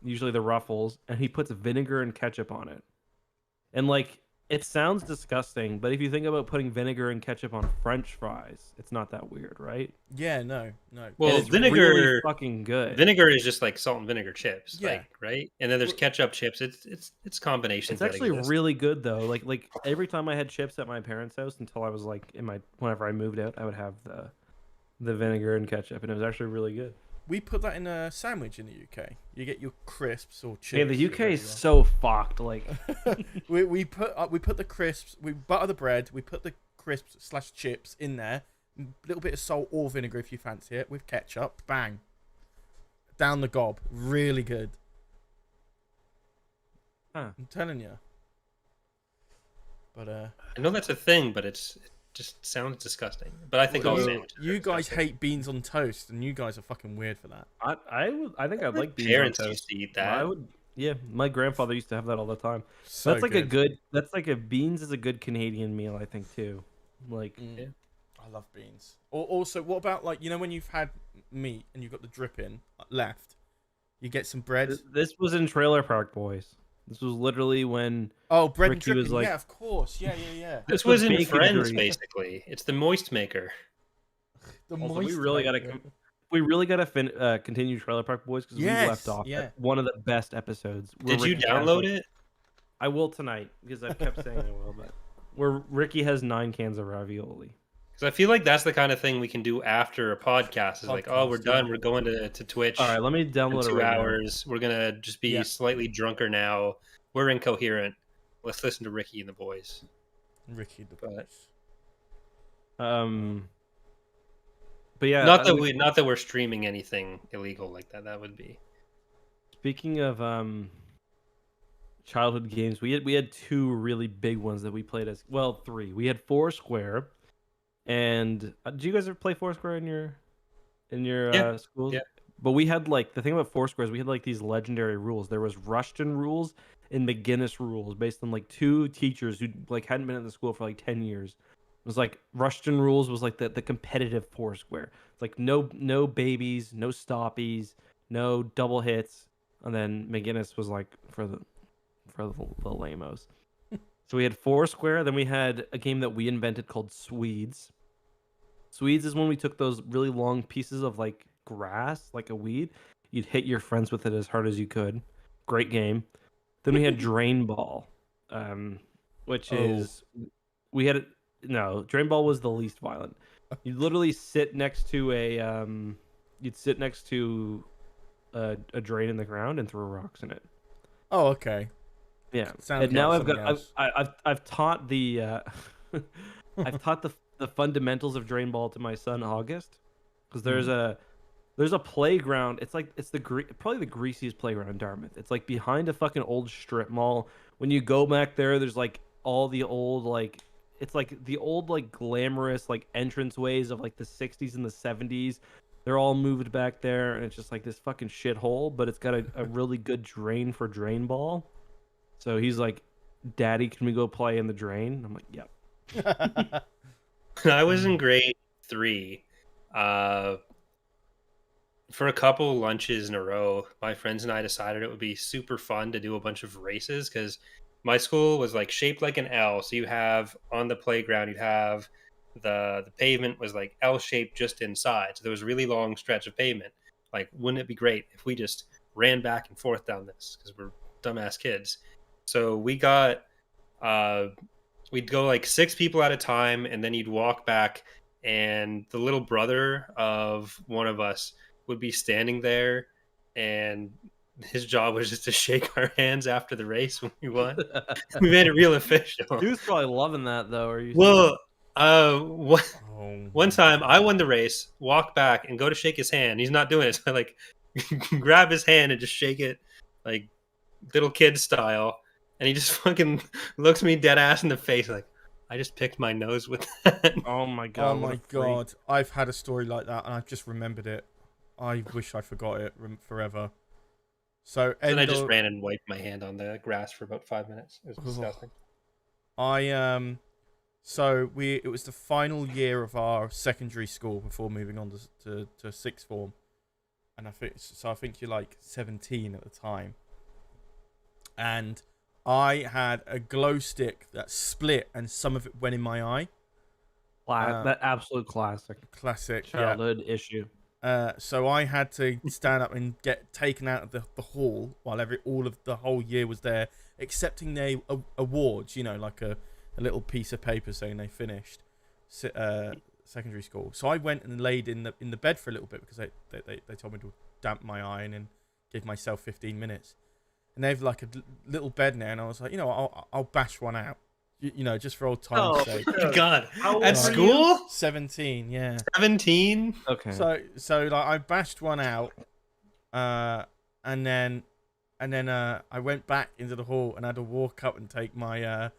usually the Ruffles, and he puts vinegar and ketchup on it. And like, it sounds disgusting, but if you think about putting vinegar and ketchup on French fries, it's not that weird, right? Yeah, no. Well, it's vinegar really fucking good. Vinegar is just like salt and vinegar chips, yeah, right? And then there's ketchup chips. It's combinations. It's actually really good though. Like every time I had chips at my parents' house until I was like whenever I moved out, I would have the vinegar and ketchup, and it was actually really good. We put that in a sandwich in the UK. You get your crisps or chips. Yeah, the UK is so fucked. Like, we put the crisps. We butter the bread. We put the crisps / chips in there. A little bit of salt or vinegar if you fancy it, with ketchup. Bang. Down the gob. Really good. huh. I'm telling you. But I know that's a thing, but it just sounds disgusting. But I think all sandwiches. You guys hate beans on toast, and you guys are fucking weird for that. I think I'd like beans Parents on used toast. to eat that. I would. Yeah, my grandfather used to have that all the time. So That's like a good. That's like a beans is a good Canadian meal, I think too. Like, Yeah. I love beans. Also, what about like when you've had meat and you've got the dripping left, you get some bread. this was in Trailer Park Boys. This was literally when Oh, bread Ricky and dripping. was like- Yeah, of course. Yeah. This was in bacon Friends, grease. basically. It's the moist maker. The Also, we moist really maker. gotta continue Trailer Park Boys because we left off at one of the best episodes. Did you download it? I will tonight because I've kept saying I will. But where Ricky has 9 cans of ravioli. Because I feel like that's the kind of thing we can do after a podcast. It's like, oh, we're done. We're going to Twitch. All right, let me download in it 2 right hours. We're gonna just be slightly drunker now. We're incoherent. Let's listen to Ricky and the boys. Ricky the But- now. But yeah, not that we're streaming anything illegal like that. That would be. Speaking of childhood games, we had 2 really big ones that we played as 3. We had Foursquare, and did you guys ever play Foursquare in your schools? Yeah. But we had the thing about Foursquare is we had these legendary rules. There was Rushton rules and McGinnis rules based on 2 teachers who hadn't been in the school for 10 years. It was Rushton rules was the competitive Foursquare. It's no babies, no stoppies, no double hits, and then McGinnis was for the lamos. So we had Foursquare, then we had a game that we invented called Swedes. Swedes is when we took those really long pieces of grass, like a weed. You'd hit your friends with it as hard as you could. Great game. Then we had Drain Ball, which is we had it. No, Drain Ball was the least violent. You'd literally sit next to a drain in the ground and throw rocks in it. Oh, okay. Yeah. Sounds And now like I've taught the I've taught the fundamentals of Drain Ball to my son August, because there's a playground. It's probably the greasiest playground in Dartmouth. It's behind a fucking old strip mall. When you go back there, there's all the old it's the old glamorous entrance ways of the 60s and the 70s. They're all moved back there, and it's just this fucking shithole. But it's got a really good drain for Drain Ball. So he's like, "Daddy, can we go play in the drain?" I'm like, "Yep." I was in grade 3. For a couple lunches in a row, my friends and I decided it would be super fun to do a bunch of races, because my school was shaped like an L. So you have on the playground, you'd have the pavement was L-shaped just inside. So there was a really long stretch of pavement. Wouldn't it be great if we just ran back and forth down this, because we're dumbass kids. So we got we'd go 6 people at a time, and then you'd walk back, and the little brother of one of us would be standing there, and his job was just to shake our hands after the race when we won. We made it real official. He was probably loving that though. Are you? Well, one time I won the race, walk back and go to shake his hand. He's not doing it. So I grab his hand and just shake it little kid style. And he just fucking looks me dead ass in the face I just picked my nose with that. Oh my god! Oh my god! I've had a story like that, and I've just remembered it. I wish I forgot it forever. So then I just ran and wiped my hand on the grass for about 5 minutes. It was disgusting. It was the final year of our secondary school before moving on to sixth form, and I think you're 17 at the time, and I had a glow stick that split and some of it went in my eye. That absolute classic childhood issue. So I had to stand up and get taken out of the hall while all of the whole year was there, accepting their awards. A little piece of paper saying they finished. secondary school. So I went and laid in the bed for a little bit because they told me to damp my eye and then give myself 15 minutes. And they have like a little bed now, and I was like, I'll bash one out, just for old time's sake. Oh my God! How At old are school? 17, yeah. 17. Okay. So like I bashed one out, and then I went back into the hall and I had to walk up and take my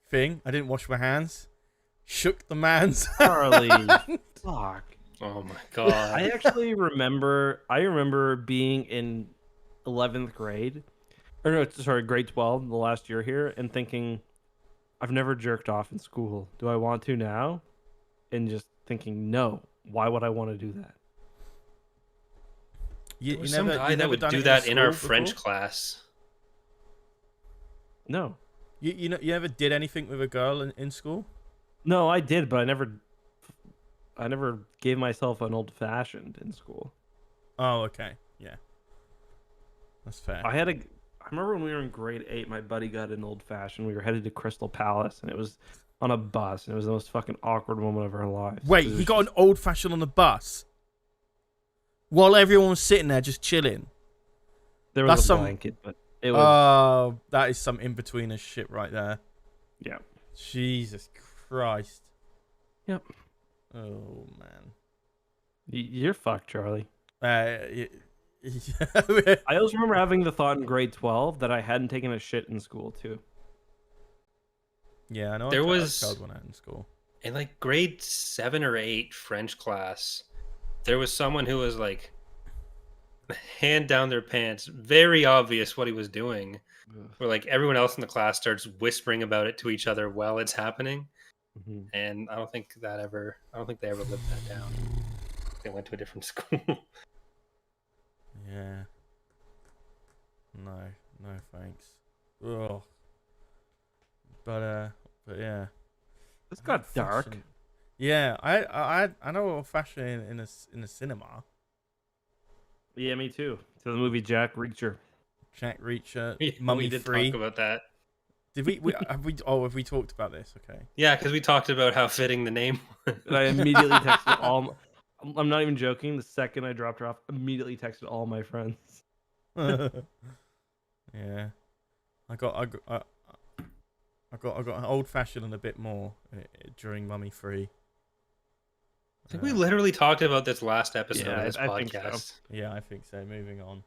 thing. I didn't wash my hands. Shook the man's. Charlie. Fuck. Oh my God! I actually remember being in 11th grade, or no, sorry, grade 12, the last year here, and thinking, I've never jerked off in school. Do I want to now? And just thinking, no. Why would I want to do that? There was some guy that would do that in our French class. No. You never did anything with a girl in school? No, I did, but I never gave myself an old-fashioned in school. Oh, okay. Yeah. That's fair. I remember when we were in grade 8, my buddy got an old-fashioned. We were headed to Crystal Palace, and it was on a bus, and it was the most fucking awkward moment of our lives. Wait, he got an old-fashioned on the bus? While everyone was sitting there just chilling? There was a blanket, but it was... Oh, that is some in-betweener shit right there. Yeah. Jesus Christ. Yep. Oh, man. You're fucked, Charlie. I I always remember having the thought in grade 12 that I hadn't taken a shit in school, too. Yeah, I know. There I was failed one out in school. In like grade 7 or 8 French class, there was someone who was like hand down their pants, very obvious what he was doing. Where like everyone else in the class starts whispering about it to each other while it's happening. Mm-hmm. And I don't think they ever lived that down. They went to a different school. Yeah. No thanks. Ugh. But yeah. This got dark. Fashion. Yeah, I know old fashioned in a cinema. Yeah, me too. To the movie Jack Reacher. Jack Reacher, Yeah, Mummy we did 3. talk about that. Did we have we talked about this? Okay. Yeah, because we talked about how fitting the name was. And I immediately texted all. I'm not even joking. The second I dropped her off, immediately texted all my friends. Yeah. I got an old fashioned and a bit more during Mummy 3. I think we literally talked about this last episode of this I think podcast. so. Yeah, I think so. Moving on.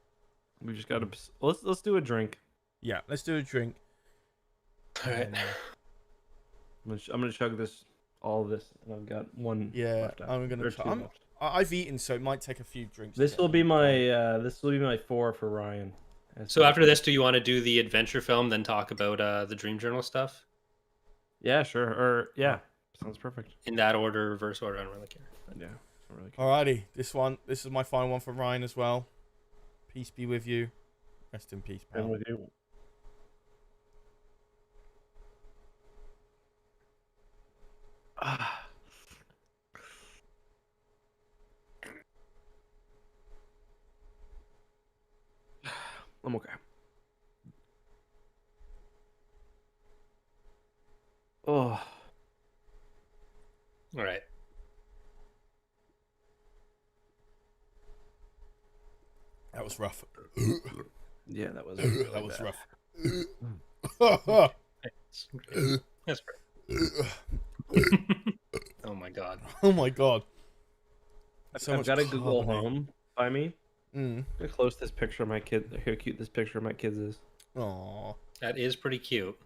We just got to let's do a drink. Yeah, let's do a drink. All right. I'm gonna chug all of this, and I've got one. Yeah, left out. I'm gonna. Left. I've eaten, so it might take a few drinks. This will be my 4 for Ryan. So after this, do you want to do the adventure film, then talk about the Dream Journal stuff? Yeah, sure. Or yeah, sounds perfect. In that order, reverse order. I don't really care. Yeah, I don't really care. Alrighty, this is my final one for Ryan as well. Peace be with you. Rest in peace, pal. And with you. I'm okay. Oh. All right. That was rough. Yeah, that was That was bad. rough. That's great. Oh my god. Oh my god. I've got a Google Home by me. Mm. Look how close this picture of my kid. How cute this picture of my kids is. Aww. That is pretty cute.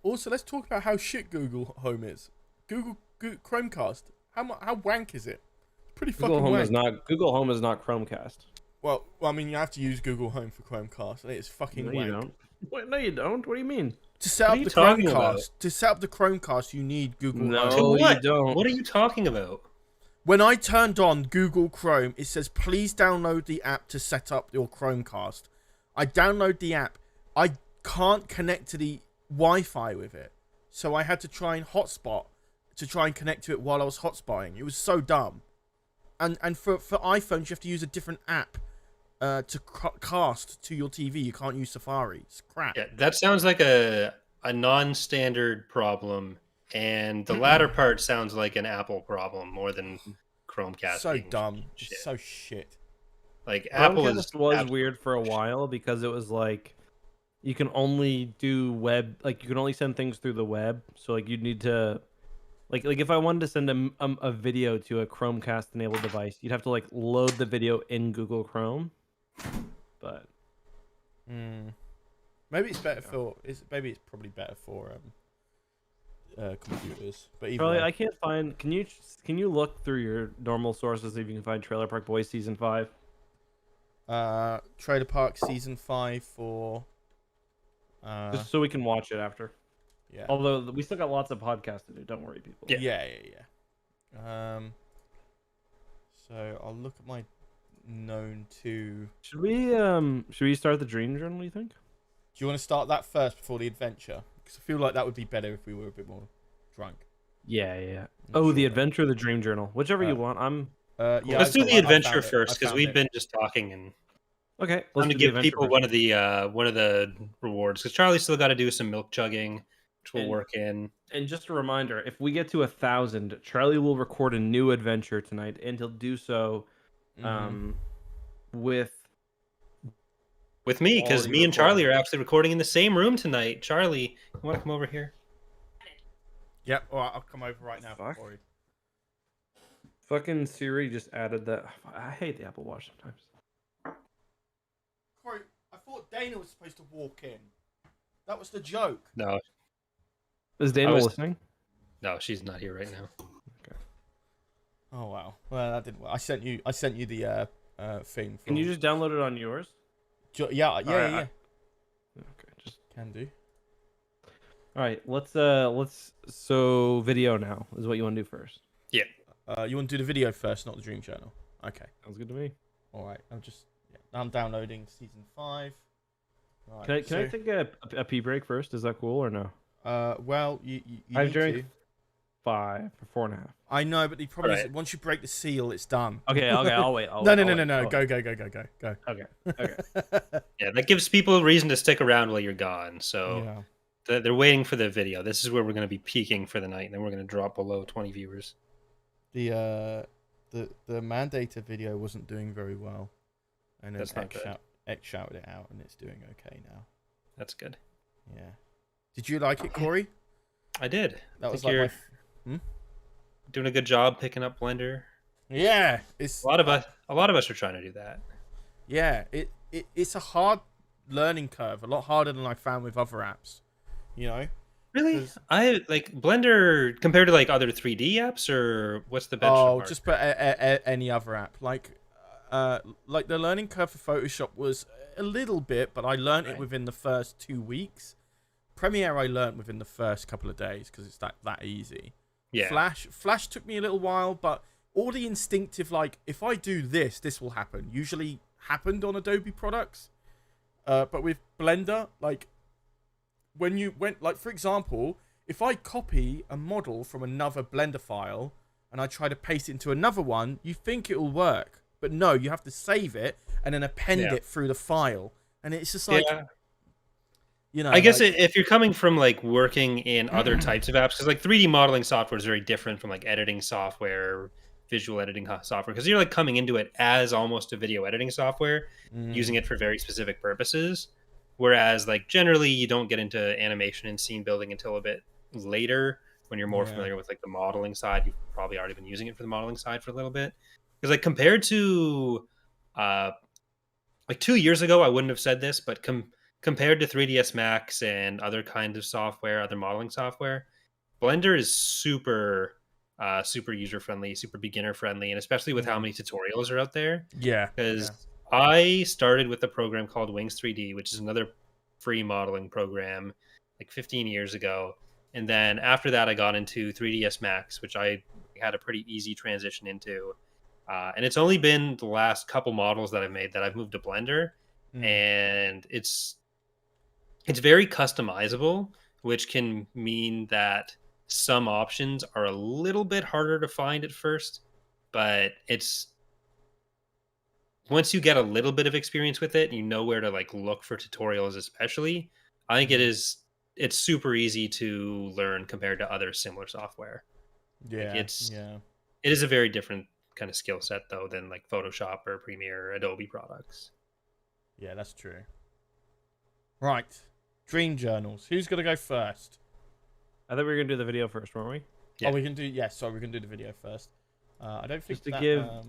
Also, let's talk about how shit Google Home is. Google Chromecast. How wank is it? It's pretty fucking wank. Google Home is not Chromecast. Well, I mean, you have to use Google Home for Chromecast, and it's fucking wank. You don't. What? No, you don't. What do you mean? To set up the Chromecast, you need Google No, Home. you don't. What are you talking about? When I turned on Google Chrome, it says, please download the app to set up your Chromecast. I download the app. I can't connect to the Wi-Fi with it. So I had to try and hotspot to try and connect to it while I was hotspotting. It was so dumb. And for iPhones, you have to use a different app to cast to your TV. You can't use Safari. It's crap. Yeah, that sounds like a non-standard problem and the latter part sounds like an Apple problem more than Chromecast. So being dumb. shit. It's so shit. Like Apple is was weird for a while because it was like you can only do web, like you can only send things through the web. So like you'd need to like if I wanted to send a video to a Chromecast enabled device, you'd have to like load the video in Google Chrome. But maybe it's better for maybe it's probably better for computers. But either Charlie, way. I can't find. Can you look through your normal sources if you can find Trailer Park Boys season 5? Trailer Park season 5 for Just so we can watch it after. yeah. Although we still got lots of podcasts to do. Don't worry, people. Yeah. So I'll look at my known to. Should we start the dream journal? You think? Do you want to start that first before the adventure? Because I feel like that would be better if we were a bit more drunk. Yeah. Oh, the adventure, or the dream journal, whichever you want. Yeah. Let's do the adventure first because we've been just talking and. Okay, I'm gonna give people one of the rewards because Charlie's still got to do some milk chugging, which will work in. And just a reminder, if we get to 1,000, Charlie will record a new adventure tonight, and he'll do so with me because me and Charlie are actually recording in the same room tonight. Charlie, you want to come over here? Yep. All right, I'll come over right now. Corey. Fucking Siri just added that. I hate the Apple Watch sometimes. Corey, I thought Dana was supposed to walk in. That was the joke. No. Is Dana listening? No, she's not here right now. Okay. Oh wow. Well, that didn't work. I sent you the thing. Can you just download it on yours? Yeah. Okay, just can do. All right, let's so video now is what you want to do first. Yeah. You want to do the video first, not the dream journal. Okay. Sounds good to me. All right. I'm downloading season 5. Right, can I take a pee break first? Is that cool or no? Well, you I've need drank to. 5 for 4.5. I know, but the problem is once you break the seal, it's done. Okay, I'll wait. No. Go. Okay. Yeah, that gives people a reason to stick around while you're gone. So they're waiting for the video. This is where we're going to be peaking for the night, and then we're going to drop below 20 viewers. The Mandator video wasn't doing very well, and then X shouted it out, and it's doing okay now. That's good. Yeah. Did you like it, Corey? I did. That was like doing a good job picking up Blender. Yeah, it's a lot of us are trying to do that. Yeah, it's a hard learning curve, a lot harder than I found with other apps. You know. Really? I like Blender compared to like other 3D apps, or what's the benchmark? Oh, just put any other app. Like the learning curve for Photoshop was a little bit, but I learned it within the first 2 weeks. Premiere I learned within the first couple of days because it's that easy. Yeah. Flash took me a little while, but all the instinctive, like, if I do this will happen, usually happened on Adobe products. But with Blender, like, when you went, like, for example, if I copy a model from another Blender file and I try to paste it into another one, you think it will work. But no, you have to save it and then append it through the file. And it's just like... You know, I guess if you're coming from like working in other types of apps, because like 3D modeling software is very different from like editing software, visual editing software, because you're like coming into it as almost a video editing software, using it for very specific purposes. Whereas like generally you don't get into animation and scene building until a bit later when you're more familiar with like the modeling side. You've probably already been using it for the modeling side for a little bit. Because like compared to like 2 years ago, I wouldn't have said this, but compared to 3ds Max and other kinds of software, other modeling software, Blender is super user friendly, super beginner friendly, and especially with how many tutorials are out there. Yeah. Because I started with a program called Wings 3D, which is another free modeling program, like 15 years ago. And then after that, I got into 3ds Max, which I had a pretty easy transition into. And it's only been the last couple models that I've made that I've moved to Blender, and it's very customizable, which can mean that some options are a little bit harder to find at first, but it's once you get a little bit of experience with it, you know where to like look for tutorials, especially. I think it is it's super easy to learn compared to other similar software. Yeah, it is a very different kind of skill set though than like Photoshop or Premiere or Adobe products. Yeah, that's true. Right, dream journals. Who's gonna go first? I thought we were gonna do the video first, weren't we? Yeah. Oh, we can do. Yeah, sorry, we're gonna do the video first. I don't think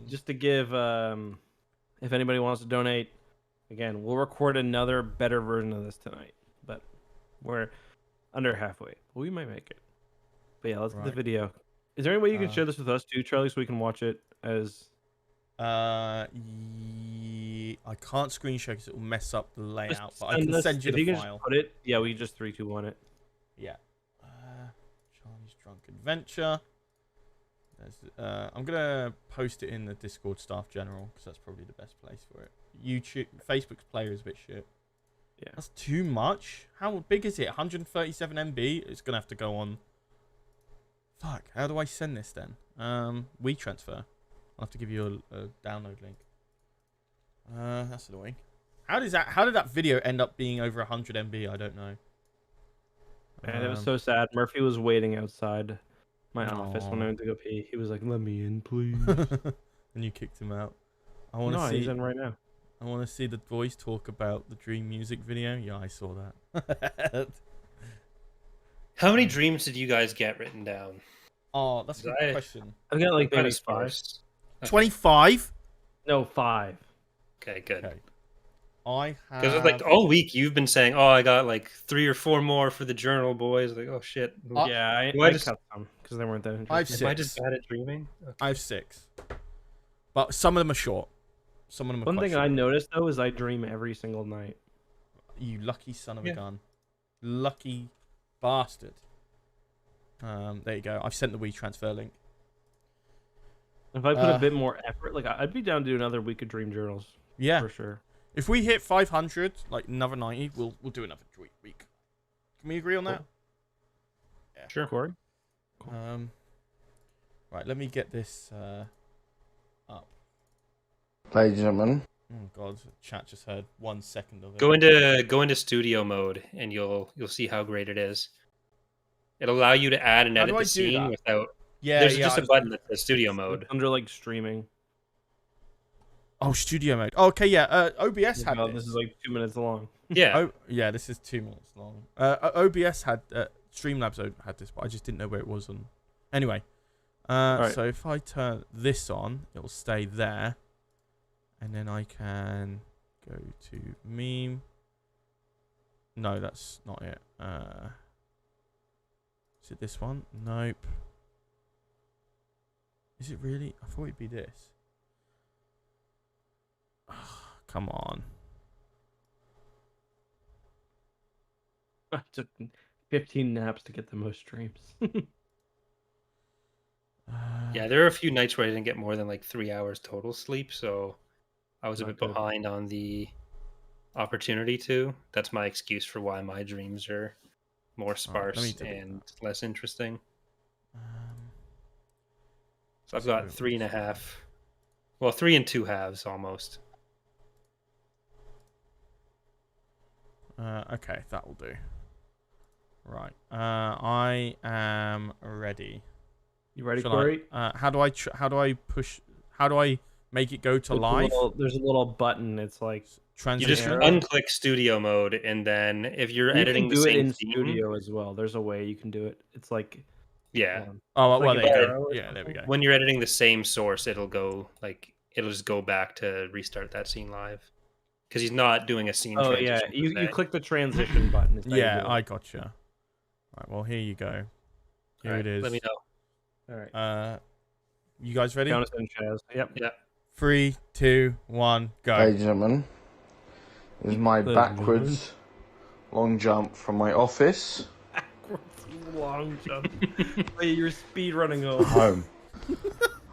just to give, if anybody wants to donate, again, we'll record another better version of this tonight, but we're under halfway. We might make it. But yeah, let's get the video. Is there any way you can share this with us too, Charlie, so we can watch it as? I can't screen share because it will mess up the layout, but I can send you the file. Put it, yeah, we just 3, 2, 1 it. Yeah. Charlie's Drunk Adventure. I'm gonna post it in the Discord staff general because that's probably the best place for it. YouTube, Facebook's player is a bit shit. Yeah, that's too much. How big is it? 137 MB. It's gonna have to go on. Fuck. How do I send this then? WeTransfer. I'll have to give you a download link. That's annoying. How did that video end up being over 100 MB? I don't know. Man, it was so sad. Murphy was waiting outside my office when I went to go pee. He was like, "Let me in, please." And you kicked him out. He's in right now. I want to see the boys talk about the Dream music video. Yeah, I saw that. How many dreams did you guys get written down? Oh, that's a good question. I've got like maybe 5. 25? No, 5. Okay, good. Okay. I have... Because like all week you've been saying, "Oh, I got like 3 or 4 more for the journal, boys." Like, oh shit. Yeah, I cut some because they weren't that interesting. I have 6. Am I just bad at dreaming? Okay. I have 6, but some of them are short. Some of them are One thing short. I noticed though is I dream every single night. You lucky son of a gun, lucky bastard. There you go. I've sent the WeTransfer link. If I put a bit more effort, like I'd be down to do another week of dream journals. Yeah, for sure. If we hit 500, like another 90, we'll do another week. Can we agree on that? Yeah. Sure, Corey. Cool. Right, let me get this up. Ladies and gentlemen. Oh god, chat just heard 1 second of it. Go into studio mode and you'll see how great it is. It'll allow you to add and edit the scene without. Yeah, there's just a button that says studio mode under like streaming. Oh, studio mode. Oh, okay, yeah. OBS had this. This is like 2 minutes long. Yeah. Yeah, this is 2 minutes long. OBS had Streamlabs had this, but I just didn't know where it was on. Anyway, right. So if I turn this on, it will stay there, and then I can go to meme. No, that's not it. Is it this one? Nope. Is it really? I thought it'd be this. Oh, come on. I took 15 naps to get the most streams. Yeah, there are a few nights where I didn't get more than like 3 hours total sleep, so I was a bit behind on the opportunity to. That's my excuse for why my dreams are more sparse and less interesting. So I've got 3.5. Well, 3 and 2 halves almost. Okay, that will do. Right. I am ready. You ready, Corey? How do I push? How do I make it go to live? There's a little button. It's like you just unclick studio mode, and then if you're editing the same scene, studio as well. There's a way you can do it. It's like yeah. Oh well, there you go. Yeah, there we go. When you're editing the same source, it'll just go back to restart that scene live. Because he's not doing a scene. Oh yeah, you click the transition button. Yeah, I gotcha. All right, well here you go. Here it is. Let me know. All right. You guys ready? Count us in, Chaz. Yep. Yeah. 3, 2, 1, go. Ladies and gentlemen, this is my backwards long jump from my office. Backwards long jump. Wait, you're speed running home.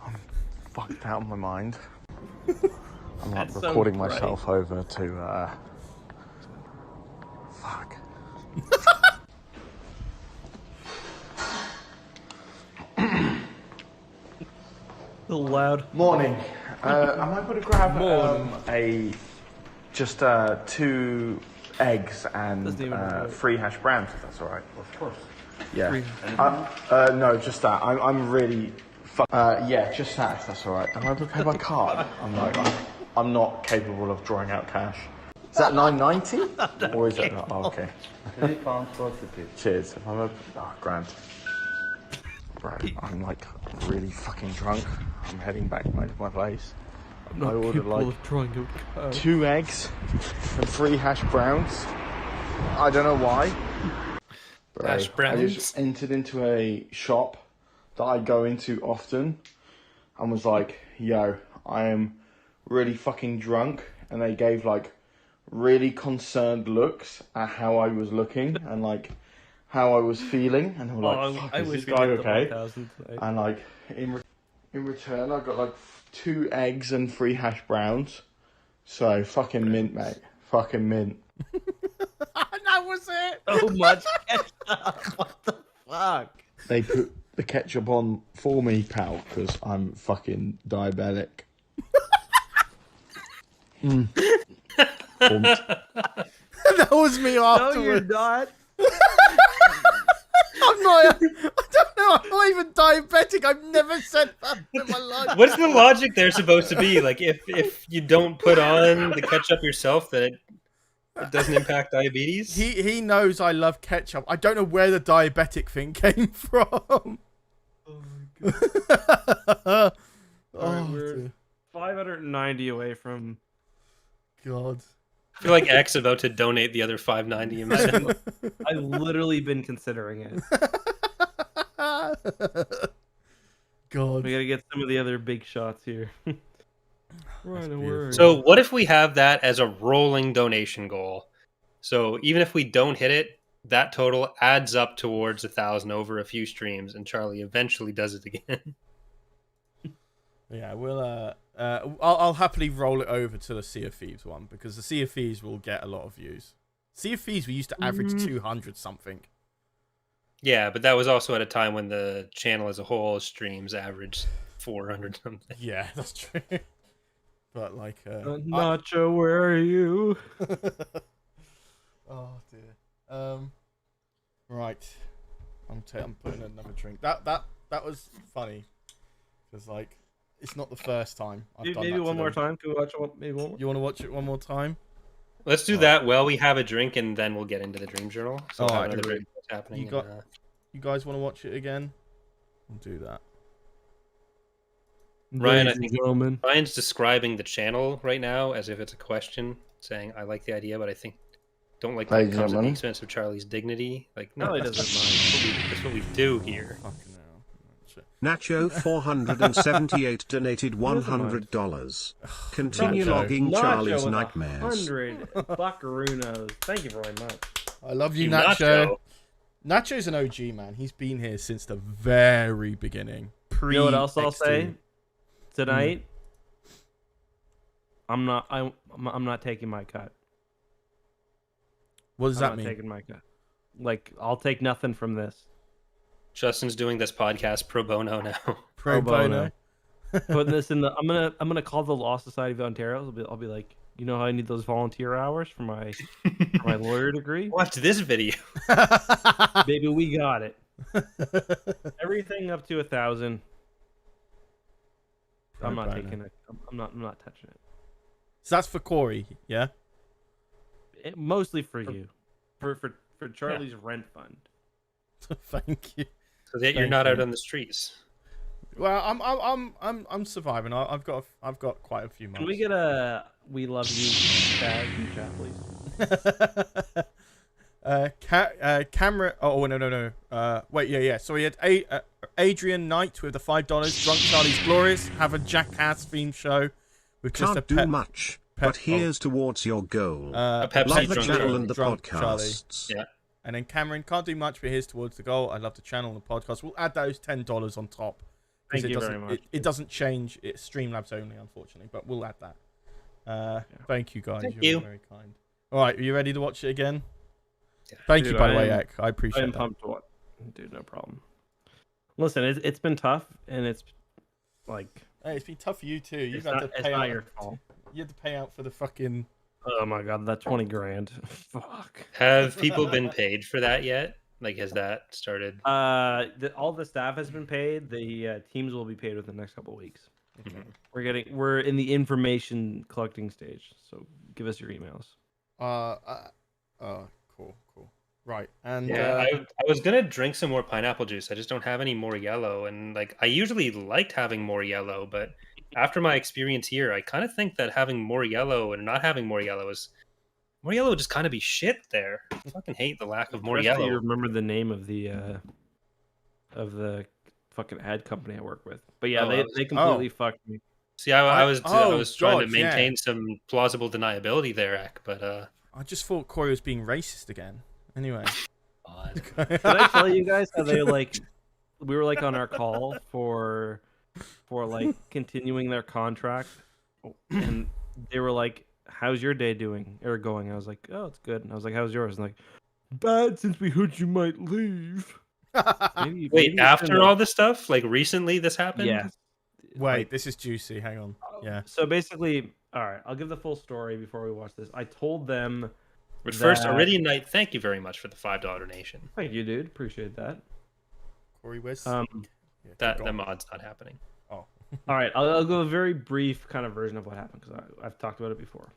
I'm fucked out of my mind. I'm like recording myself over to fuck. A little loud. Morning. Am I able to grab eggs and Doesn't even 3 hash browns, if that's all right. Of course. Yeah. No, just that. I'm really. Yeah, just that, if that's all right. Am I prepared by card? I'm not capable of drawing out cash. Is that $9.90? Or is that not? Oh, okay. £3.40. Cheers. If I'm grand. Bro, I'm like really fucking drunk. I'm heading back to my place. I'm not capable of drawing out cash. 2 eggs and 3 hash browns. I don't know why. Bro, Hash browns? I just entered into a shop that I go into often and was like, yo, I am really fucking drunk. And they gave like really concerned looks at how I was looking and like how I was feeling. And they were like, fuck, is this guy okay? And like in return, I got like 2 eggs and 3 hash browns. So fucking mint, mate. Fucking mint. That was it. So much ketchup. What the fuck? They put the ketchup on for me, pal, because I'm fucking diabetic. That was me afterwards. No, you're not. I'm not. I don't know. I'm not even diabetic. I've never said that in my life. What's the logic there supposed to be? Like, if you don't put on the ketchup yourself, that it doesn't impact diabetes? He knows I love ketchup. I don't know where the diabetic thing came from. Oh my god. Oh, we're dear. 590 away from. God. I feel like X about to donate the other $5.90 in my I've literally been considering it. God. We gotta get some of the other big shots here. Right away. So what if we have that as a rolling donation goal? So even if we don't hit it, that total adds up towards 1,000 over a few streams, and Charlie eventually does it again. Yeah, we'll. I'll happily roll it over to the Sea of Thieves one because the Sea of Thieves will get a lot of views. Sea of Thieves we used to average 200 something. Yeah, but that was also at a time when the channel as a whole streams averaged 400 something. Yeah, that's true. But like, Nacho, where are you? Oh dear. Right. I'm putting another drink. That was funny because like it's not the first time I've done Maybe that one to more them. time. Can we watch it? Maybe one more. You want to watch it one more time? Let's do that while we have a drink, and then we'll get into the dream journal. So we'll have another drink what's happening. You guys want to watch it again? We'll do that. Ryan, I think Ryan's describing the channel right now as if it's a question, saying, "I like the idea, but I think don't like when it comes at the expense of Charlie's dignity." Like, no, he doesn't mind. That's what we do here. Fucking hell. Nacho 478 donated $100. Continue logging Charlie's nightmares. 100 buckaroos. Thank you very much. I love you, Nacho. Nacho's an OG, man. He's been here since the very beginning. You know what else I'll say? Tonight, I'm not taking my cut. What does that mean? I'm not taking my cut. Like, I'll take nothing from this. Justin's doing this podcast pro bono now. Pro bono. Putting this in the. I'm gonna call the Law Society of Ontario. I'll be like, you know how I need those volunteer hours for my lawyer degree. Watch this video. Baby, we got it. Everything up to 1,000. I'm not taking it. I'm not touching it. So that's for Corey, yeah. Mostly for you, for Charlie's rent fund. Thank you. So that you're not out on the streets. Well, I'm surviving. I've got quite a few months. Can we get a "We love you" tag in chat, please? Camera. Oh no. Wait, yeah. So we had Adrian Knight with the $5. Drunk Charlie's Glorious. Have a Jackass theme show with just Can't a do much, but here's towards your goal. A Pepsi love the drunk channel and the drunk podcasts. Yeah. And then Cameron, can't do much, but here's towards the goal. I love the channel and the podcast. We'll add those $10 on top. Thank you very much. It doesn't change. It's Streamlabs only, unfortunately, but we'll add that. Thank you, guys. You're very kind. All right, are you ready to watch it again? Yeah. Thank you, by the way, Eck. I appreciate that. Pumped to watch. Dude, no problem. Listen, it's been tough, and it's like... Hey, it's been tough for you, too. It's not your fault. You had to pay out for the fucking Oh my god, that 20 grand. Fuck. Have people been paid for that yet? Like, has that started? All the staff has been paid. The teams will be paid within the next couple of weeks. Okay. We're in the information collecting stage, so give us your emails. Cool. Right, and Yeah, I was gonna drink some more pineapple juice. I just don't have any more yellow, and like I usually liked having more yellow, but after my experience here, I kind of think that having more yellow and not having more yellow is more yellow would just kind of be shit there. I fucking hate the lack of more Impressed that yellow. you remember the name of the fucking ad company I work with, but yeah, they completely fucked me. See, I was trying to God, maintain some plausible deniability there, Eck, but I just thought Corey was being racist again. Anyway. Did I tell you guys how they we were on our call for like continuing their contract, and they were like, "How's your day doing or going?" I was like, "Oh, it's good." And I was like, "How's yours?" And like, "Bad, since we heard you might leave." Wait, after all this stuff, like recently, this happened? Yes. Wait, this is juicy. Hang on. Yeah. So basically, all right, I'll give the full story before we watch this. I told them. But first, Iridian Knight, thank you very much for the $5 donation. Thank you, dude. Appreciate that. Corey, where's that mod's not happening. Oh. All right, I'll go a very brief kind of version of what happened because I've talked about it before.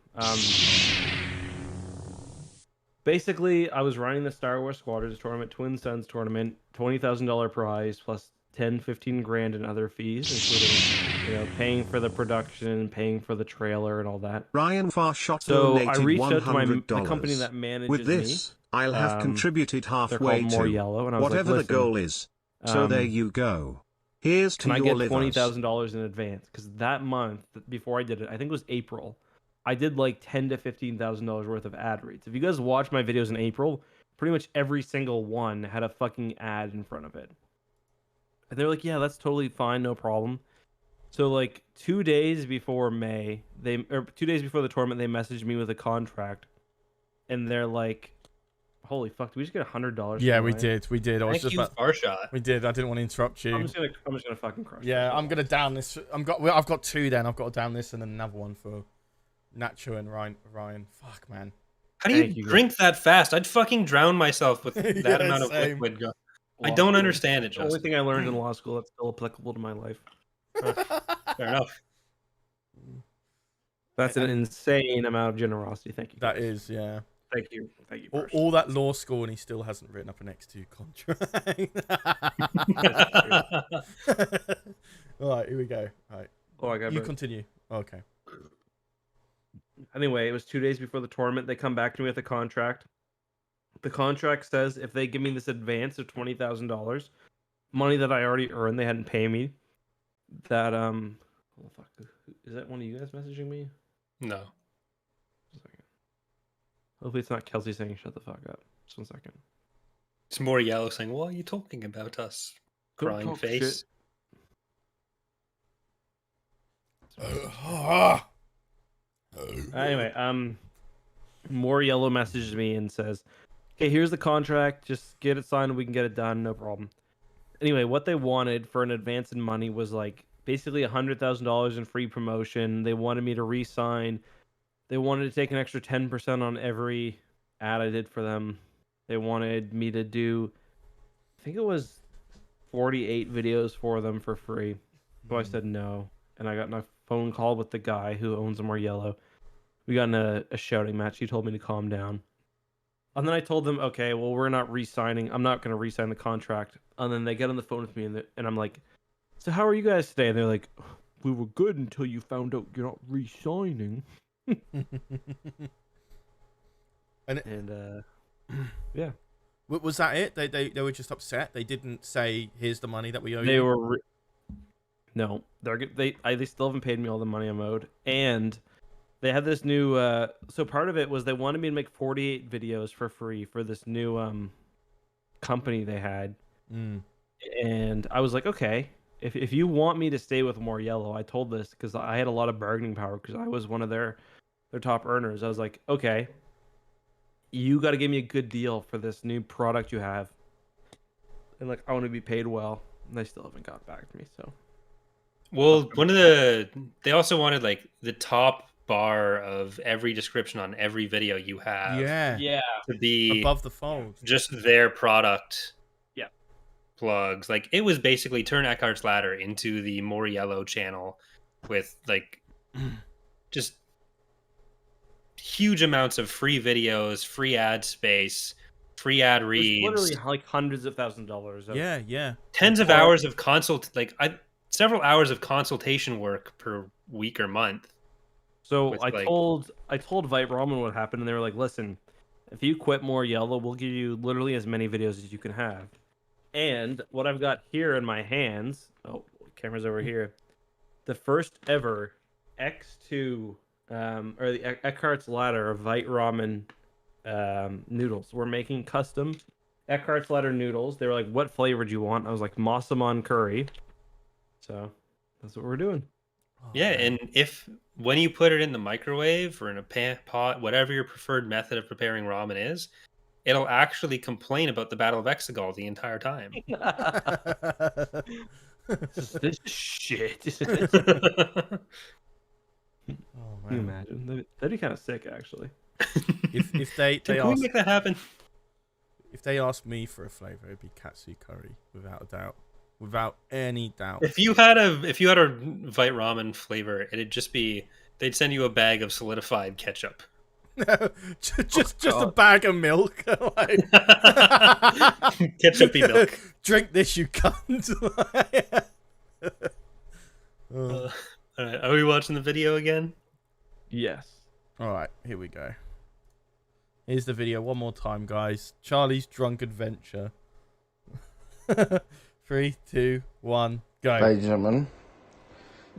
Basically, I was running the Star Wars Squadrons tournament, Twin Suns tournament, $20,000 prize plus 10-15 grand in other fees, including paying for the production, paying for the trailer, and all that. Ryan Farshot so donated I reached out to $100. the company that manages With this, I'll have contributed halfway to to Yellow, and I was whatever like, the goal is. So there you go. Here's to can I your get livers. $20,000 in advance? Because that month before I did it, I think it was April, I did like $10,000 to $15,000 worth of ad reads. If you guys watch my videos in April, pretty much every single one had a fucking ad in front of it. And they're like, yeah, that's totally fine, no problem. So like 2 days before 2 days before the tournament, they messaged me with a contract, and they're like, "Holy fuck, did we just get $100?" Yeah, we did. Thank you, Farshot. We did. I didn't want to interrupt you. I'm just gonna fucking crush. Yeah, I'm gonna down this. I've got two. Then I've got to down this and then another one for Nacho and Ryan. Fuck, man. How do you drink that fast? I'd fucking drown myself with that amount of liquid. I don't understand it, Justin. The only thing I learned in law school that's still applicable to my life. Fair enough. That's an insane amount of generosity. Thank you. That is, yeah. Thank you. All that law school, and he still hasn't written up an EcksToo contract. All right, here we go. All right. Oh, I got you continue. Okay. Anyway, it was 2 days before the tournament. They come back to me with a contract. The contract says if they give me this advance of $20,000, money that I already earned, they hadn't paid me. That oh fuck, is that one of you guys messaging me? No. Hopefully it's not Kelsey saying shut the fuck up. Just 1 second. It's more Yellow saying, "What are you talking about us?" Crying face. Anyway, more Yellow messages me and says, "Okay, here's the contract. Just get it signed and we can get it done. No problem." Anyway, what they wanted for an advance in money was like basically $100,000 in free promotion. They wanted me to re-sign. They wanted to take an extra 10% on every ad I did for them. They wanted me to do, I think it was 48 videos for them for free. So I said no. And I got in a phone call with the guy who owns More Yellow. We got in a shouting match. He told me to calm down. And then I told them, okay, well, we're not re-signing. I'm not going to re-sign the contract. And then they get on the phone with me, and I'm like, so how are you guys today? And they're like, we were good until you found out you're not re-signing. Yeah. Was that it? They were just upset. They didn't say, "Here's the money that we owe you." They were. No, they still haven't paid me all the money I'm owed, and they had this new. So part of it was they wanted me to make 48 videos for free for this new company they had, and I was like, okay, if you want me to stay with More Yellow, I told this because I had a lot of bargaining power because I was one of their top earners. I was like, okay, you got to give me a good deal for this new product you have, and like I want to be paid well. And they still haven't got back to me. So, well, they also wanted like the top bar of every description on every video you have. Yeah. To be above the fold. Just their product. Yeah. Plugs. Like, it was basically turn Eckhartsladder into the Moriello channel with like just huge amounts of free videos, free ad space, free ad reads. Literally like hundreds of $1,000s. Yeah. Tens of hours of several hours of consultation work per week or month. So I told Vite Ramen what happened, and they were like, "Listen, if you quit Moriello, we'll give you literally as many videos as you can have." And what I've got here in my hands, camera's over here, the first ever EcksToo, or the Eckhartsladder of Vite Ramen noodles. We're making custom Eckhartsladder noodles. They were like, "What flavor do you want?" I was like, "Massaman curry." So that's what we're doing. Yeah, and when you put it in the microwave or in a pot, whatever your preferred method of preparing ramen is, it'll actually complain about the Battle of Exegol the entire time. This shit. Oh man, Can you imagine? That'd be kind of sick, actually. If they can we make that happen? If they ask me for a flavor, it'd be katsu curry, without a doubt. Without any doubt. If you had a Vite Ramen flavor, it'd just be they'd send you a bag of solidified ketchup. just a bag of milk. Like... Ketchupy milk. Drink this, you cunt. All right, are we watching the video again? Yes. All right, here we go. Here's the video one more time, guys. Charlie's drunk adventure. 3, 2, 1, go. Ladies and gentlemen,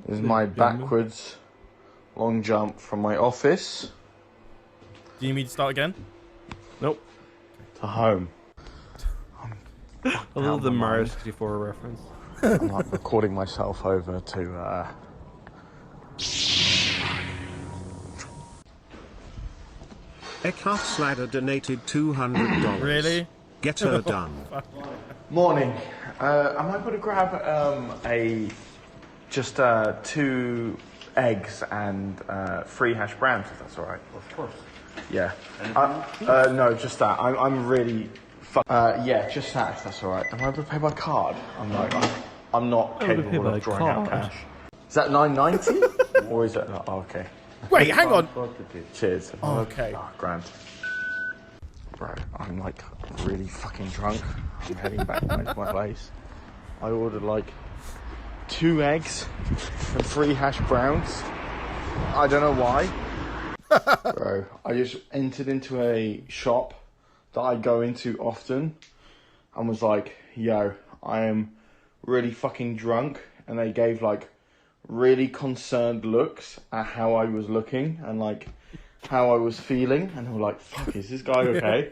this is my backwards long jump from my office. Do you need me to start again? Nope. To home. I love the Mario 64 reference. I'm like recording myself over to Eckhartsladder donated $200. Really? Get her done. Morning. Am I going to grab just 2 eggs and 3 hash browns, if that's all right? Of course. Yeah. No, just that. I'm really. Yeah, just that, if that's all right. Am I able to pay by card? I'm not capable of drawing out cash. Is that $9.90? Or is it? Oh, okay. Wait, hang on. Cheers. Oh, okay. Oh, grand. Bro, I'm like really fucking drunk. I'm heading back to my place. I ordered like 2 eggs and 3 hash browns. I don't know why. Bro, I just entered into a shop that I go into often and was like, yo, I am really fucking drunk. And they gave like really concerned looks at how I was looking and like how I was feeling, and they were like, fuck, is this guy okay?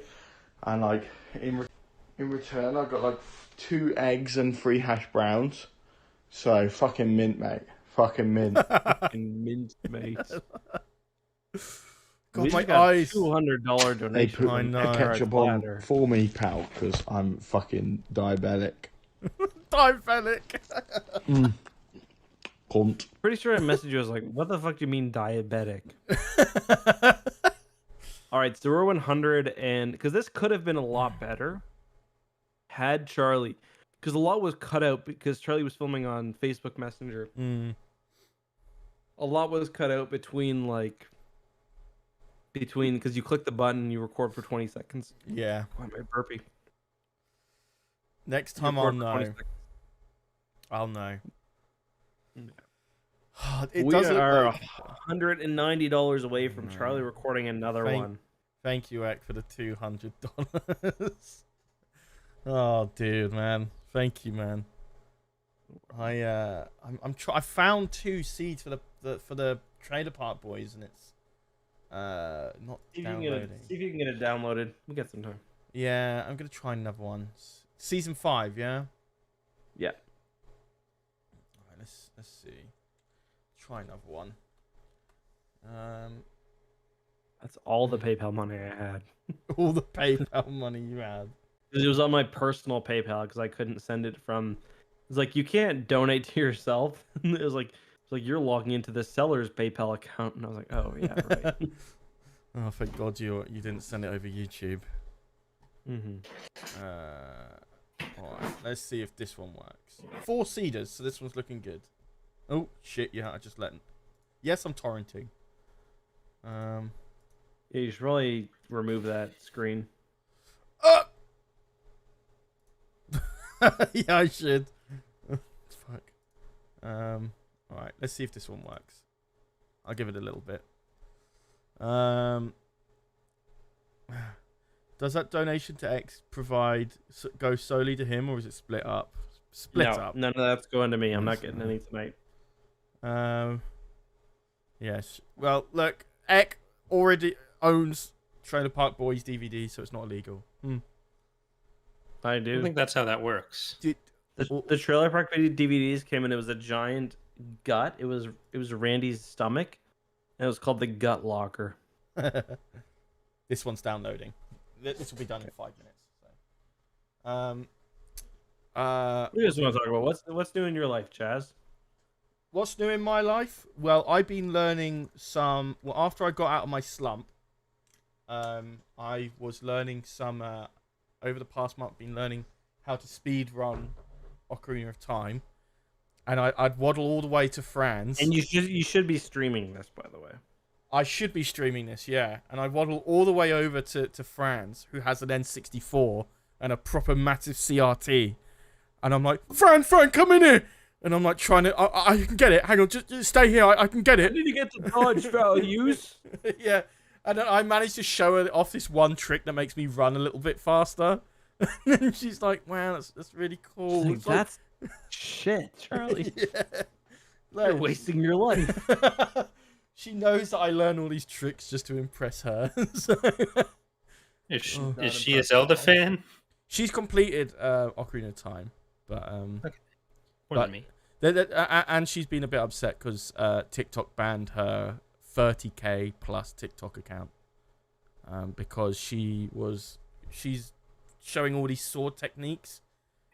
And like in return I got like 2 eggs and 3 hash browns. So fucking mint, mate. Fucking mint. Fucking mint, mate. God, my eyes. $200 donation. They put I know. ketchup on for me, pal, because I'm fucking diabetic. Diabetic. Cunt. Pretty sure I messaged you. I was like, what the fuck do you mean diabetic? All right, so we're 100, and because this could have been a lot better had Charlie, because a lot was cut out because Charlie was filming on Facebook Messenger. A lot was cut out between because you click the button and you record for 20 seconds. Yeah. Why am I burpy? Next time I'll know. I'll know. It we doesn't are like... $190 away from Charlie recording another one. Thank you, Eck, for the $200. Oh, dude, man. Thank you, man. I found 2 seeds for the Trailer Park Boys, and it's not downloading. See if you can get it downloaded. We got some time. Yeah, I'm gonna try another one. Season 5, yeah. Yeah. All right, let's see. Try another one. That's all the PayPal money I had. All the PayPal money you had. It was on my personal PayPal because I couldn't send it from. It's like you can't donate to yourself. It was like It's like you're logging into the seller's PayPal account, and I was like, oh yeah, right. Oh, thank God you didn't send it over YouTube. Mm-hmm. All right, let's see if this one works. 4 seeders, so this one's looking good. Oh shit! Yeah, I just let. Yes, I'm torrenting. Yeah, you should probably remove that screen. Yeah, I should. Fuck. All right, let's see if this one works. I'll give it a little bit. Does that donation to X go solely to him, or is it split up? Split up. None of that's going to me. I'm not getting any tonight. Yes. Well, look, Eck already owns Trailer Park Boys DVD, so it's not illegal. I do. I think that's how that works. The Trailer Park DVDs came in. It was a giant gut. It was Randy's stomach, and it was called the Gut Locker. This one's downloading. This will be done in 5 minutes. So. What do you guys want to talk about? What's new in your life, Chaz? What's new in my life? Well, I've been learning some. Well, after I got out of my slump, I was learning some. Over the past month, been learning how to speed run Ocarina of Time, and I'd waddle all the way to France. And you should be streaming this, by the way. I should be streaming this, yeah. And I waddle all the way over to Franz, who has an N64 and a proper massive CRT. And I'm like, Fran, come in here! And I'm like trying to, I can get it. Hang on, just stay here. I can get it. I need to get the dodge values. Yeah. And then I managed to show her off this one trick that makes me run a little bit faster. And she's like, wow, that's really cool. Like, that's shit, Charlie. Yeah. Like, you're wasting your life. She knows that I learn all these tricks just to impress her. So... Is she a Zelda fan? She's completed Ocarina of Time, but okay. More than me. And she's been a bit upset because TikTok banned her 30k plus TikTok account because she's showing all these sword techniques,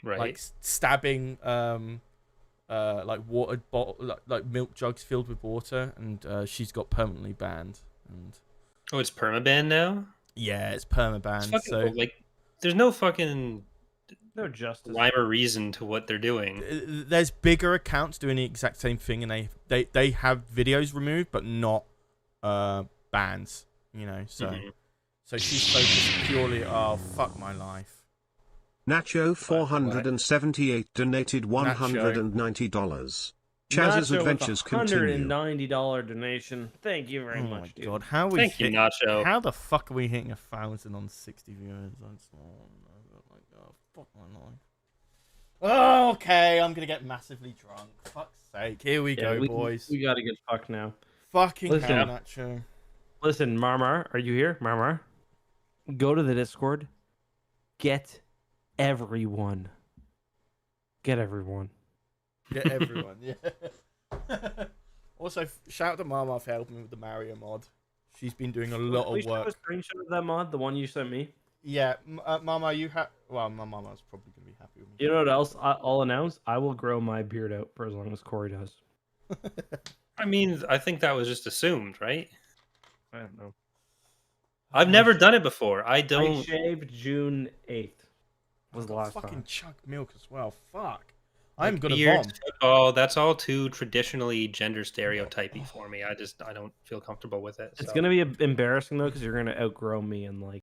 right? Like stabbing like water bottle, like milk jugs filled with water, and she's got permanently banned. And oh, it's permabanned now. Yeah, it's permabanned. So cool. Like, there's no fucking no justice, rhyme or reason to what they're doing. There's bigger accounts doing the exact same thing, and they have videos removed, but not bans. You know, so so she's focused purely. Oh, fuck my life. Nacho 478 donated $190. Chaz's adventures continue. $190 donation. Thank you very much, my dude. God, how are we? Thank you, Nacho. How the fuck are we hitting 1,000 on 60 viewers? Oh, fuck my life. Oh, okay, I'm gonna get massively drunk. Fuck's sake, here we go, boys. We gotta get fucked now. Fucking hell, Nacho. Listen, Marmar, are you here? Marmar, go to the Discord. Get everyone. Get everyone. Get everyone, yeah. Also, shout out to Mama for helping me with the Mario mod. She's been doing a lot of work. Have a screenshot of that mod, the one you sent me. Yeah, Mama, you have. Well, my Mama's probably gonna be happy with me. You know what else? I'll announce. I will grow my beard out for as long as Corey does. I mean, I think that was just assumed, right? I don't know. I've never done it before. I shaved June 8th. Was the last fucking time. chug milk as well. Fuck. I'm gonna beard, bomb. Oh, that's all too traditionally gender stereotypy for me. I don't feel comfortable with it. It's so. gonna be embarrassing though, because you're gonna outgrow me in like